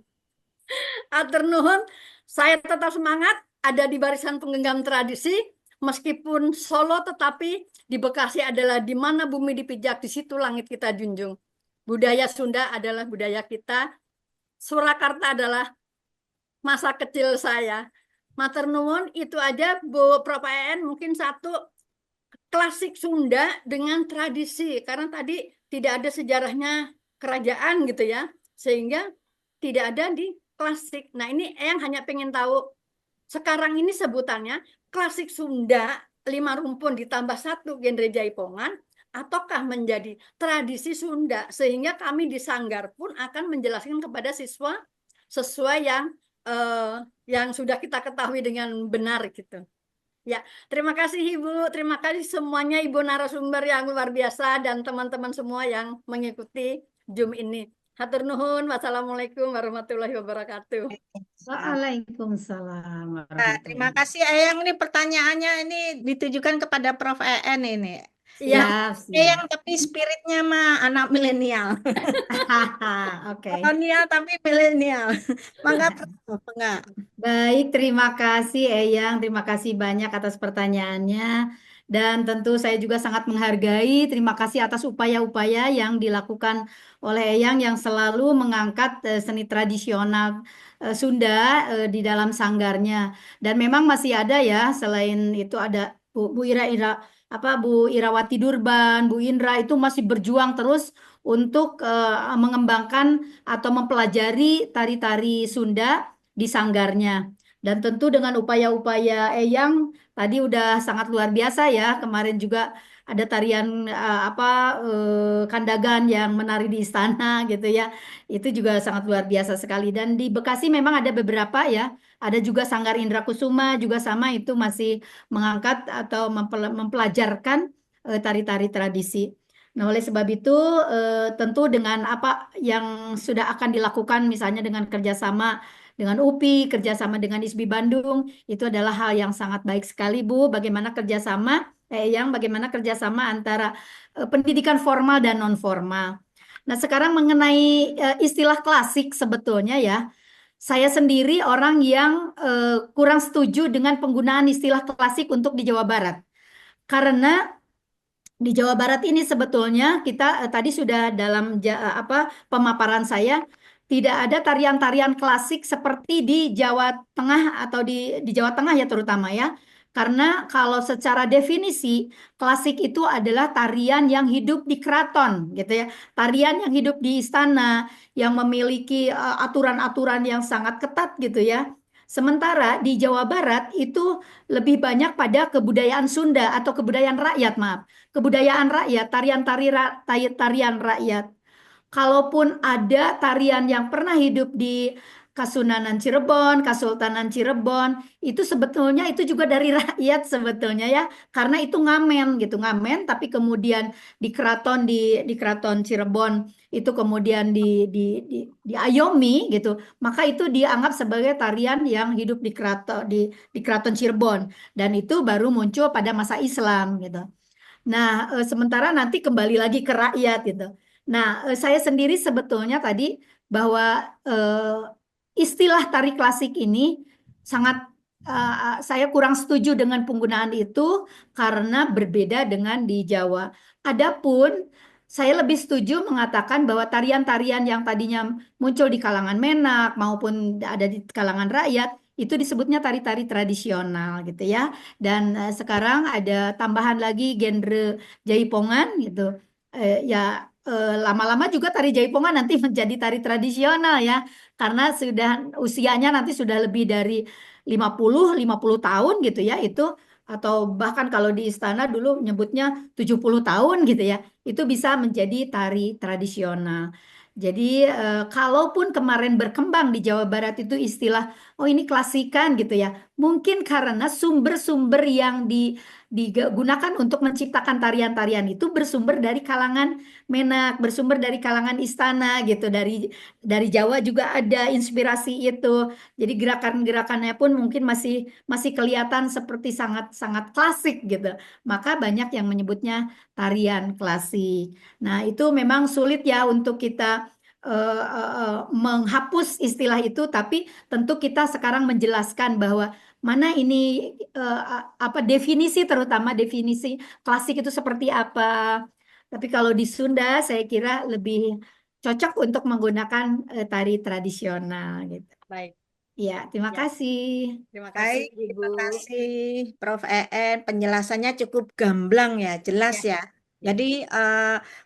Atur nuhun, saya tetap semangat ada di barisan penggenggam tradisi, meskipun Solo tetapi di Bekasi adalah di mana bumi dipijak, di situ langit kita junjung. Budaya Sunda adalah budaya kita. Surakarta adalah masa kecil saya. Matur nuwun, itu aja Bu Prof. En, mungkin satu klasik Sunda dengan tradisi, karena tadi tidak ada sejarahnya kerajaan gitu ya, sehingga tidak ada di klasik. Nah, ini Eyang hanya pengen tahu sekarang ini sebutannya klasik Sunda 5 rumpun ditambah 1 genre Jaipongan, ataukah menjadi tradisi Sunda sehingga kami di Sanggar pun akan menjelaskan kepada siswa sesuai yang sudah kita ketahui dengan benar gitu. Ya, terima kasih Ibu, terima kasih semuanya Ibu narasumber yang luar biasa dan teman-teman semua yang mengikuti Zoom ini. Hatur nuhun, wassalamualaikum warahmatullahi wabarakatuh. Waalaikumsalam Nah, terima warahmatullahi. kasih Eyang, ini pertanyaannya ini ditujukan kepada Prof. EN ini. Iya, Siap, Eyang siap. tapi spiritnya mah anak milenial. Oke. Kolonial tapi milenial. Mangga Prof, enggak. Baik, terima kasih Eyang. Terima kasih banyak atas pertanyaannya. Dan tentu saya juga sangat menghargai. Terima kasih atas upaya-upaya yang dilakukan oleh Eyang yang selalu mengangkat seni tradisional Sunda di dalam sanggarnya. Dan memang masih ada ya, selain itu ada Bu Bu Irawati Durban, Bu Indra itu masih berjuang terus untuk mengembangkan atau mempelajari tari-tari Sunda di sanggarnya. Dan tentu dengan upaya-upaya Eyang tadi udah sangat luar biasa ya. Kemarin juga ada tarian Kandagan yang menari di istana gitu ya. Itu juga sangat luar biasa sekali. Dan di Bekasi memang ada beberapa ya. Ada juga Sanggar Indra Kusuma juga sama itu masih mengangkat atau mempelajarkan tari-tari tradisi. Nah, oleh sebab itu tentu dengan apa yang sudah akan dilakukan misalnya dengan kerjasama dengan UPI, kerjasama dengan ISBI Bandung, itu adalah hal yang sangat baik sekali, Bu. Bagaimana kerjasama antara pendidikan formal dan non formal. Nah, sekarang mengenai istilah klasik sebetulnya ya, saya sendiri orang yang kurang setuju dengan penggunaan istilah klasik untuk di Jawa Barat. Karena di Jawa Barat ini sebetulnya kita tadi sudah dalam pemaparan saya tidak ada tarian-tarian klasik seperti di Jawa Tengah atau di Jawa Tengah ya terutama ya. Karena kalau secara definisi klasik itu adalah tarian yang hidup di keraton gitu ya. Tarian yang hidup di istana yang memiliki aturan-aturan yang sangat ketat gitu ya. Sementara di Jawa Barat itu lebih banyak pada kebudayaan Sunda atau kebudayaan rakyat, maaf kebudayaan rakyat, tarian rakyat. Kalaupun ada tarian yang pernah hidup di Kasunanan Cirebon, Kasultanan Cirebon, itu sebetulnya itu juga dari rakyat sebetulnya ya, karena itu ngamen gitu, ngamen tapi kemudian di keraton Cirebon itu kemudian diayomi gitu, maka itu dianggap sebagai tarian yang hidup di keraton Cirebon dan itu baru muncul pada masa Islam gitu. Nah, sementara nanti kembali lagi ke rakyat gitu. Nah, saya sendiri sebetulnya tadi bahwa istilah tari klasik ini sangat saya kurang setuju dengan penggunaan itu karena berbeda dengan di Jawa. Adapun saya lebih setuju mengatakan bahwa tarian-tarian yang tadinya muncul di kalangan menak maupun ada di kalangan rakyat itu disebutnya tari-tari tradisional gitu ya. Dan sekarang ada tambahan lagi genre jaipongan gitu. Ya lama-lama juga tari jaipongan nanti menjadi tari tradisional ya. Karena sudah usianya nanti sudah lebih dari 50 tahun gitu ya itu atau bahkan kalau di istana dulu nyebutnya 70 tahun gitu ya. Itu bisa menjadi tari tradisional. Jadi kalaupun kemarin berkembang di Jawa Barat itu istilah oh ini klasikan gitu ya. Mungkin karena sumber-sumber yang digunakan untuk menciptakan tarian-tarian itu bersumber dari kalangan menak, bersumber dari kalangan istana gitu. Dari Jawa juga ada inspirasi itu. Jadi gerakan-gerakannya pun mungkin masih masih kelihatan seperti sangat-sangat klasik gitu. Maka banyak yang menyebutnya tarian klasik. Nah, itu memang sulit ya untuk kita menghapus istilah itu, tapi tentu kita sekarang menjelaskan bahwa mana ini apa definisi terutama definisi klasik itu seperti apa. Tapi kalau di Sunda saya kira lebih cocok untuk menggunakan tari tradisional gitu. Baik. Ya, terima Ya, kasih. terima kasih Baik, Ibu. terima kasih Prof. EN. Penjelasannya cukup gamblang ya, jelas Ya, ya. ya. Jadi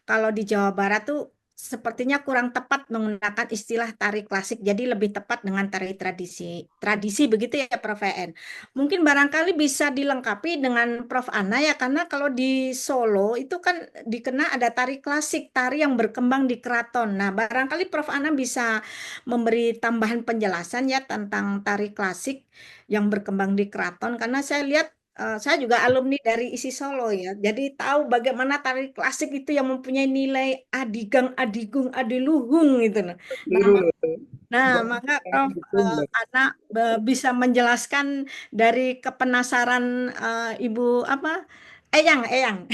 kalau di Jawa Barat tuh sepertinya kurang tepat menggunakan istilah tari klasik, jadi lebih tepat dengan tari tradisi. Tradisi begitu ya Prof. En. Mungkin barangkali bisa dilengkapi dengan Prof. Ana ya, karena kalau di Solo itu kan dikenal ada tari klasik, tari yang berkembang di keraton. Nah, barangkali Prof. Ana bisa memberi tambahan penjelasan ya tentang tari klasik yang berkembang di keraton, karena saya lihat saya juga alumni dari ISI Solo ya, jadi tahu bagaimana tari klasik itu yang mempunyai nilai adigang, adigung, adiluhung gitu. Nah, Biru loh. maka Prof Betul loh. Ana bisa menjelaskan dari kepenasaran Ibu apa? Eyang, Eyang,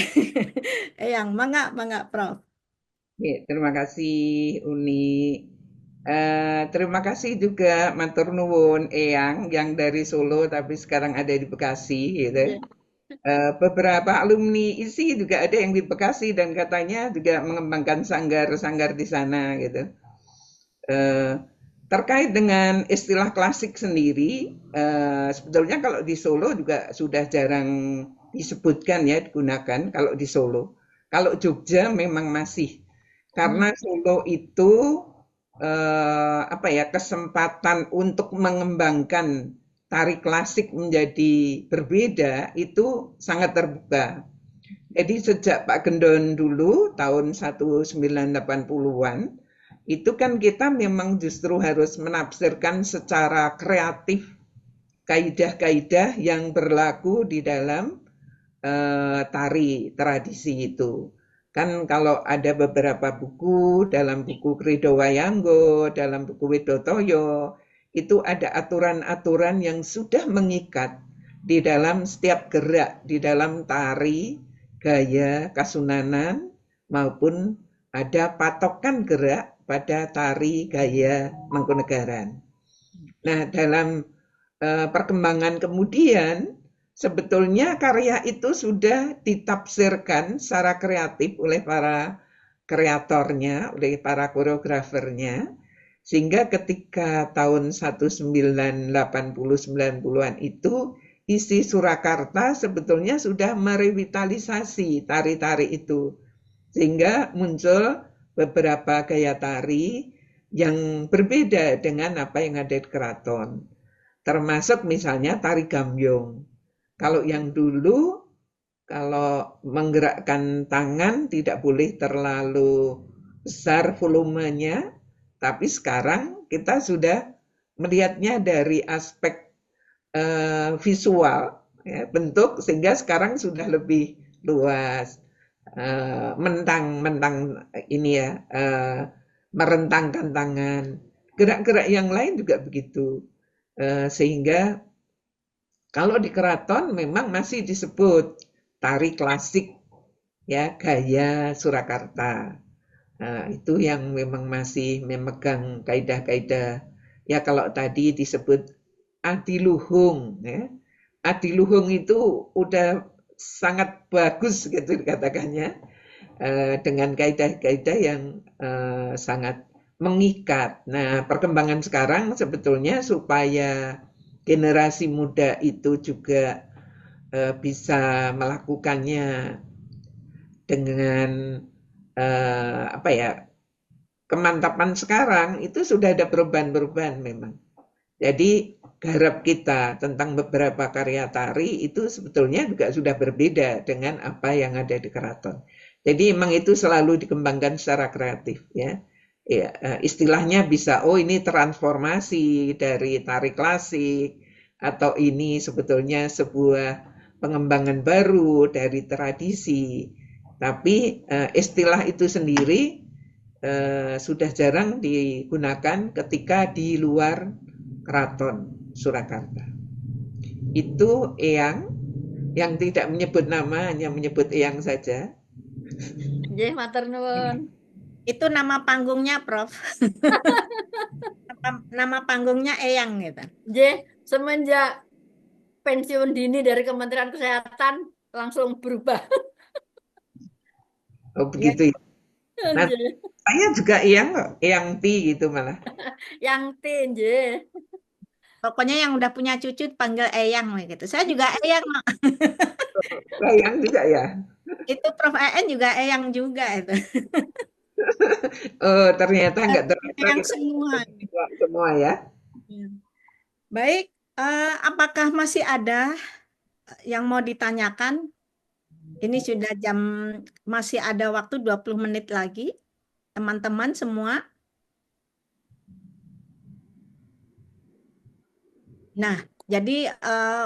Eyang, mangga, Prof. Ya, terima kasih Uni. Terima kasih juga matur nuwun Eyang yang dari Solo tapi sekarang ada di Bekasi gitu. Ya. Beberapa alumni ISI juga ada yang di Bekasi dan katanya juga mengembangkan sanggar-sanggar di sana gitu. Eh, Terkait dengan istilah klasik sendiri, sebetulnya kalau di Solo juga sudah jarang disebutkan ya, digunakan kalau di Solo. Kalau Jogja memang masih, karena Solo itu apa ya, kesempatan untuk mengembangkan tari klasik menjadi berbeda itu sangat terbuka. Jadi sejak Pak Gendon dulu tahun 1980-an itu kan kita memang justru harus menafsirkan secara kreatif kaidah-kaidah yang berlaku di dalam tari tradisi itu. Kan kalau ada beberapa buku, dalam buku Kredo Wayanggo, dalam buku Widotoyo, itu ada aturan-aturan yang sudah mengikat di dalam setiap gerak, di dalam tari, gaya, kasunanan, maupun ada patokan gerak pada tari, gaya, Mangkunegaran. Nah, dalam perkembangan kemudian, sebetulnya karya itu sudah ditafsirkan secara kreatif oleh para kreatornya, oleh para koreografernya, sehingga ketika tahun 1980-90-an itu, ISI Surakarta sebetulnya sudah merevitalisasi tari-tari itu, sehingga muncul beberapa gaya tari yang berbeda dengan apa yang ada di keraton. Termasuk misalnya tari gambyong. Kalau yang dulu, kalau menggerakkan tangan tidak boleh terlalu besar volumenya, tapi sekarang kita sudah melihatnya dari aspek visual, ya, bentuk, sehingga sekarang sudah lebih luas. Mentang-mentang ini ya, merentangkan tangan. Gerak-gerak yang lain juga begitu. Sehingga kalau di keraton memang masih disebut tari klasik ya, gaya Surakarta. Itu yang memang masih memegang kaidah-kaidah. Ya kalau tadi disebut adiluhung ya. Adiluhung itu udah sangat bagus gitu dikatakannya, dengan kaidah-kaidah yang sangat mengikat. Nah, perkembangan sekarang sebetulnya supaya generasi muda itu juga bisa melakukannya dengan apa ya, kemantapan sekarang itu sudah ada perubahan-perubahan memang. Jadi garap kita tentang beberapa karya tari itu sebetulnya juga sudah berbeda dengan apa yang ada di keraton. Jadi memang itu selalu dikembangkan secara kreatif ya. Ya, istilahnya bisa, oh ini transformasi dari tari klasik, atau ini sebetulnya sebuah pengembangan baru dari tradisi. Tapi istilah itu sendiri sudah jarang digunakan ketika di luar keraton Surakarta. Itu Eyang yang tidak menyebut nama, hanya menyebut Eyang saja. Nggih, matur nuwun. Itu nama panggungnya, Prof. Nama panggungnya Eyang gitu. Nggih, semenjak pensiun dini dari Kementerian Kesehatan langsung berubah. Oh begitu ya. Nah, Nggih. saya juga Eyang Ti gitu malah. Yang T, nggih. Pokoknya yang udah punya cucu panggil Eyang gitu. Saya juga Eyang. Eyang juga ya. Itu Prof. En juga Eyang juga itu. Oh, ternyata nggak ternyata yang kita semua. semua ya. Ya. Baik, apakah masih ada yang mau ditanyakan? Ini sudah masih ada waktu 20 menit lagi, teman-teman semua. Nah, jadi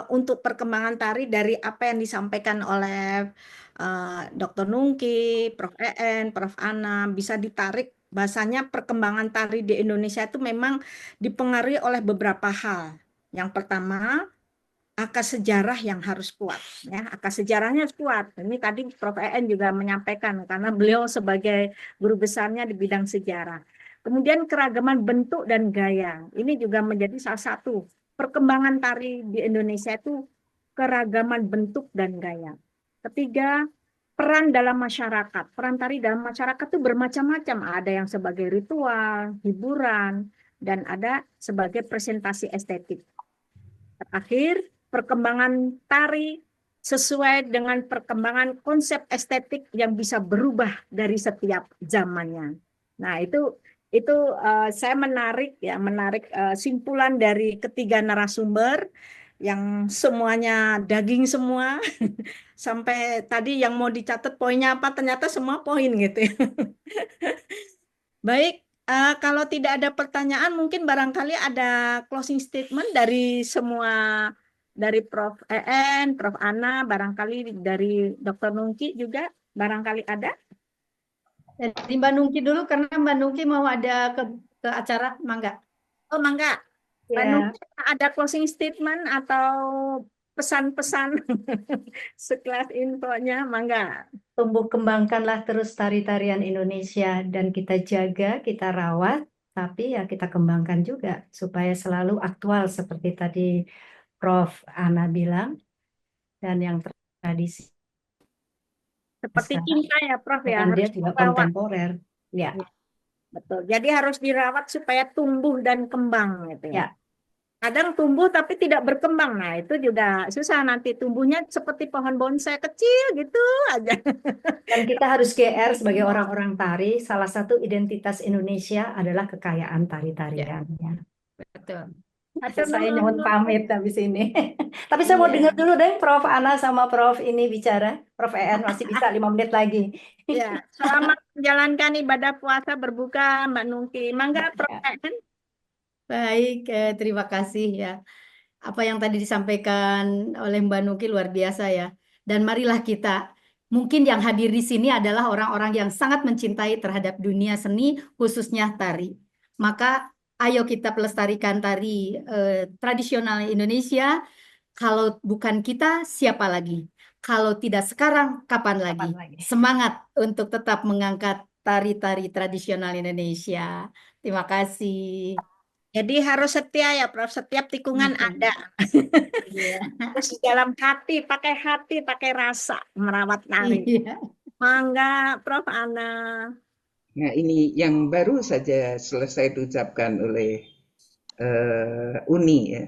untuk perkembangan tari dari apa yang disampaikan oleh Dr. Nungki, Prof. Prof. Ana, bisa ditarik bahasanya perkembangan tari di Indonesia itu memang dipengaruhi oleh beberapa hal. Yang pertama, akar sejarah yang harus kuat, ya. Akar sejarahnya harus kuat. Ini tadi Prof. juga menyampaikan karena beliau sebagai guru besarnya di bidang sejarah. Kemudian keragaman bentuk dan gaya. Ini juga menjadi salah satu perkembangan tari di Indonesia itu keragaman bentuk dan gaya. Ketiga, peran dalam masyarakat. Peran tari dalam masyarakat itu bermacam-macam. Ada yang sebagai ritual, hiburan, dan ada sebagai presentasi estetik. Terakhir, perkembangan tari sesuai dengan perkembangan konsep estetik yang bisa berubah dari setiap zamannya. Nah, itu saya menarik simpulan dari ketiga narasumber yang semuanya daging semua sampai tadi yang mau dicatat poinnya apa ternyata semua poin gitu ya. Baik, kalau tidak ada pertanyaan, mungkin barangkali ada closing statement dari semua, dari Prof. Prof. Ana, barangkali dari Dr. Nungki juga, barangkali ada. Dari Mbak Nungki dulu karena Mbak Nungki mau ada ke acara, Mangga. Oh, mangga. Mbak Ya, Nungki ada closing statement atau pesan-pesan sekelas infonya, mangga. tumbuh kembangkanlah terus tari-tarian Indonesia dan kita jaga, kita rawat, tapi ya kita kembangkan juga supaya selalu aktual seperti tadi Prof. Ana bilang dan yang tradisi Seperti sekarang cinta ya, Prof. Ya, dan dia harus juga dirawat. kontemporer. Ya, Betul. Jadi harus dirawat supaya tumbuh dan kembang gitu ya. ya. Kadang tumbuh tapi tidak berkembang. Nah, itu juga susah nanti tumbuhnya seperti pohon bonsai kecil gitu aja. Dan kita harus GR sebagai orang-orang tari. Salah satu identitas Indonesia adalah kekayaan Ya, tari-tarian. Ya. betul. Saya nyuwun pamit habis ini. Tapi saya mau Iya. dengar dulu deh Prof. Ana sama Prof. ini bicara. Prof. masih bisa 5 menit lagi. Ya, selamat menjalankan ibadah puasa berbuka Mbak Nungki. Mangga Prof. Ya. Baik, terima kasih ya. Apa yang tadi disampaikan oleh Mbak Nuki luar biasa ya. Dan marilah kita, mungkin yang hadir di sini adalah orang-orang yang sangat mencintai terhadap dunia seni, khususnya tari. Maka ayo kita pelestarikan tari tradisional Indonesia. Kalau bukan kita, siapa lagi? Kalau tidak sekarang, kapan lagi? Kapan lagi? Semangat untuk tetap mengangkat tari-tari tradisional Indonesia. Terima kasih. Jadi harus setia ya Prof. Setiap tikungan ada. Iya. Terus di dalam hati, pakai rasa merawat tari. Iya. Mangga Prof. Ana. Nah, ini yang baru saja selesai diucapkan oleh Uni ya.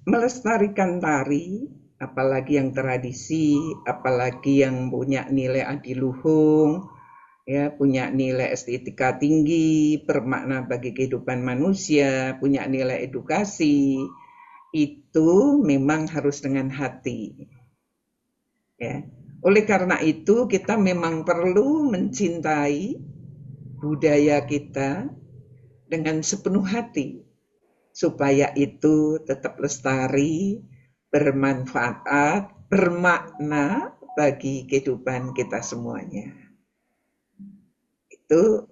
Melestarikan tari, apalagi yang tradisi, apalagi yang punya nilai adiluhung, ya, punya nilai estetika tinggi, bermakna bagi kehidupan manusia, punya nilai edukasi, itu memang harus dengan hati. Ya. Oleh karena itu, kita memang perlu mencintai budaya kita dengan sepenuh hati, supaya itu tetap lestari, bermanfaat, bermakna bagi kehidupan kita semuanya. Itu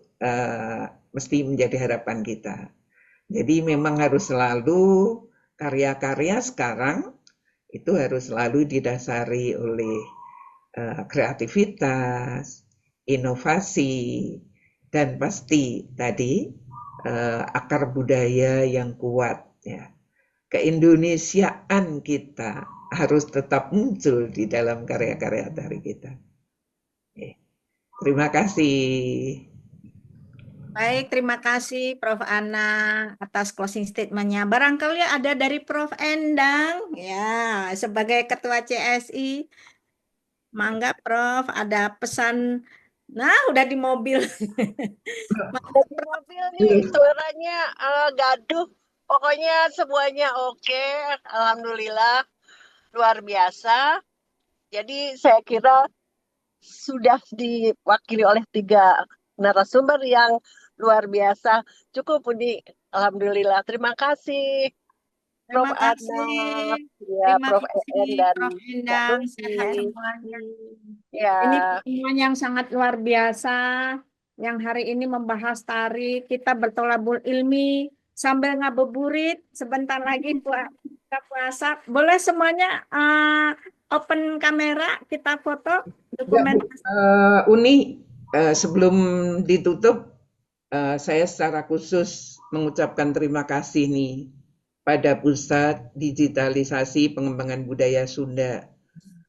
mesti menjadi harapan kita. Jadi memang harus selalu karya-karya sekarang itu harus selalu didasari oleh kreativitas, inovasi, dan pasti tadi akar budaya yang kuat ya. Keindonesiaan kita harus tetap muncul di dalam karya-karya tari kita. Terima kasih. Baik, terima kasih Prof. Ana atas closing statement-nya. Barangkali ada dari Prof. Endang, ya, sebagai Ketua CSI. Mangga Prof, ada pesan Nah, udah di mobil. Ada di mobil nih, suaranya gaduh. Pokoknya semuanya oke, alhamdulillah, luar biasa. Jadi saya kira sudah diwakili oleh 3 narasumber yang luar biasa. Cukup ini, alhamdulillah. Terima kasih, Prof. Terima Anna, kasih. ya, Terima Prof. kasih, EN dan Prof. Kak Endang. Sehat Nungki. semuanya. Ya, Ini pertemuan yang sangat luar biasa. Yang hari ini membahas tari. Kita bertolabul ilmi sambil ngabuburit. Sebentar lagi buka puasa. Boleh semuanya open kamera, kita foto Enggak, Bu. dokumentasi. Uni, sebelum ditutup, saya secara khusus mengucapkan terima kasih nih pada Pusat Digitalisasi Pengembangan Budaya Sunda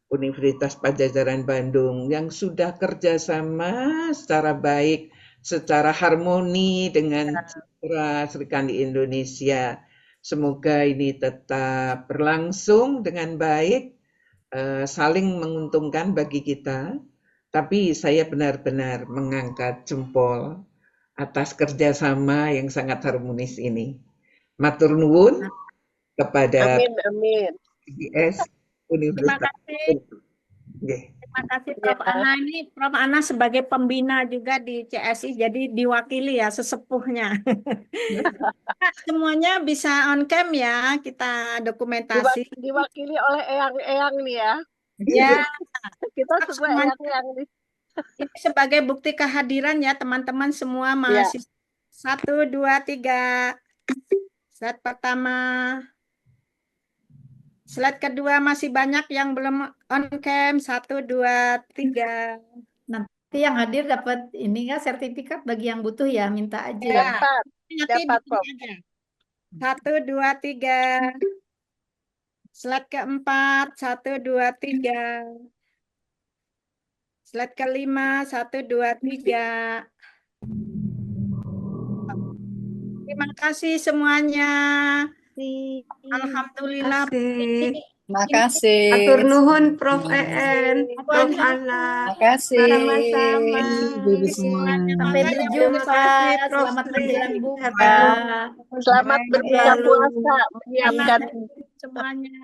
Universitas Padjadjaran Bandung yang sudah kerjasama secara baik, secara harmoni dengan Citra Sri Kandi Indonesia. Semoga ini tetap berlangsung dengan baik, saling menguntungkan bagi kita. Tapi saya benar-benar mengangkat jempol atas kerjasama yang sangat harmonis ini. Matur nuwun kepada amin, amin. PBS Terima Universitas. kasih. Nggih. Terima kasih Ya, Prof. Ana. Ini Prof. Ana sebagai pembina juga di CSI, jadi diwakili ya sesepuhnya. Semuanya bisa on cam ya, kita dokumentasi. diwakili oleh eyang-eyang nih ya. Ya, Kita semua semuanya eyang-eyang nih. ini sebagai bukti kehadiran ya teman-teman semua Ya, mahasiswa. 1, 2, 3. Slide pertama. Slide kedua masih banyak yang belum on cam. 1, 2, 3. Nanti yang hadir dapat ini ya sertifikat bagi yang butuh ya, minta aja. Ya, dapat, nanti dapat, di Prof. sini aja. 1, 2, 3. Slide keempat, 1, 2, 3. Slide kelima, 1, 2, 3. Terima kasih semuanya. Alhamdulillah. Kasih. Makasih. Atur nuhun Prof. EN, Prof. Ana. Makasih. Sama-sama. Ibu semua. Sampai Makanya berjumpa. Terima kasih, Prof. Selamat Tri. menjelang buka. Happy Selamat berbuka Selalu. puasa, menyiapkan semuanya.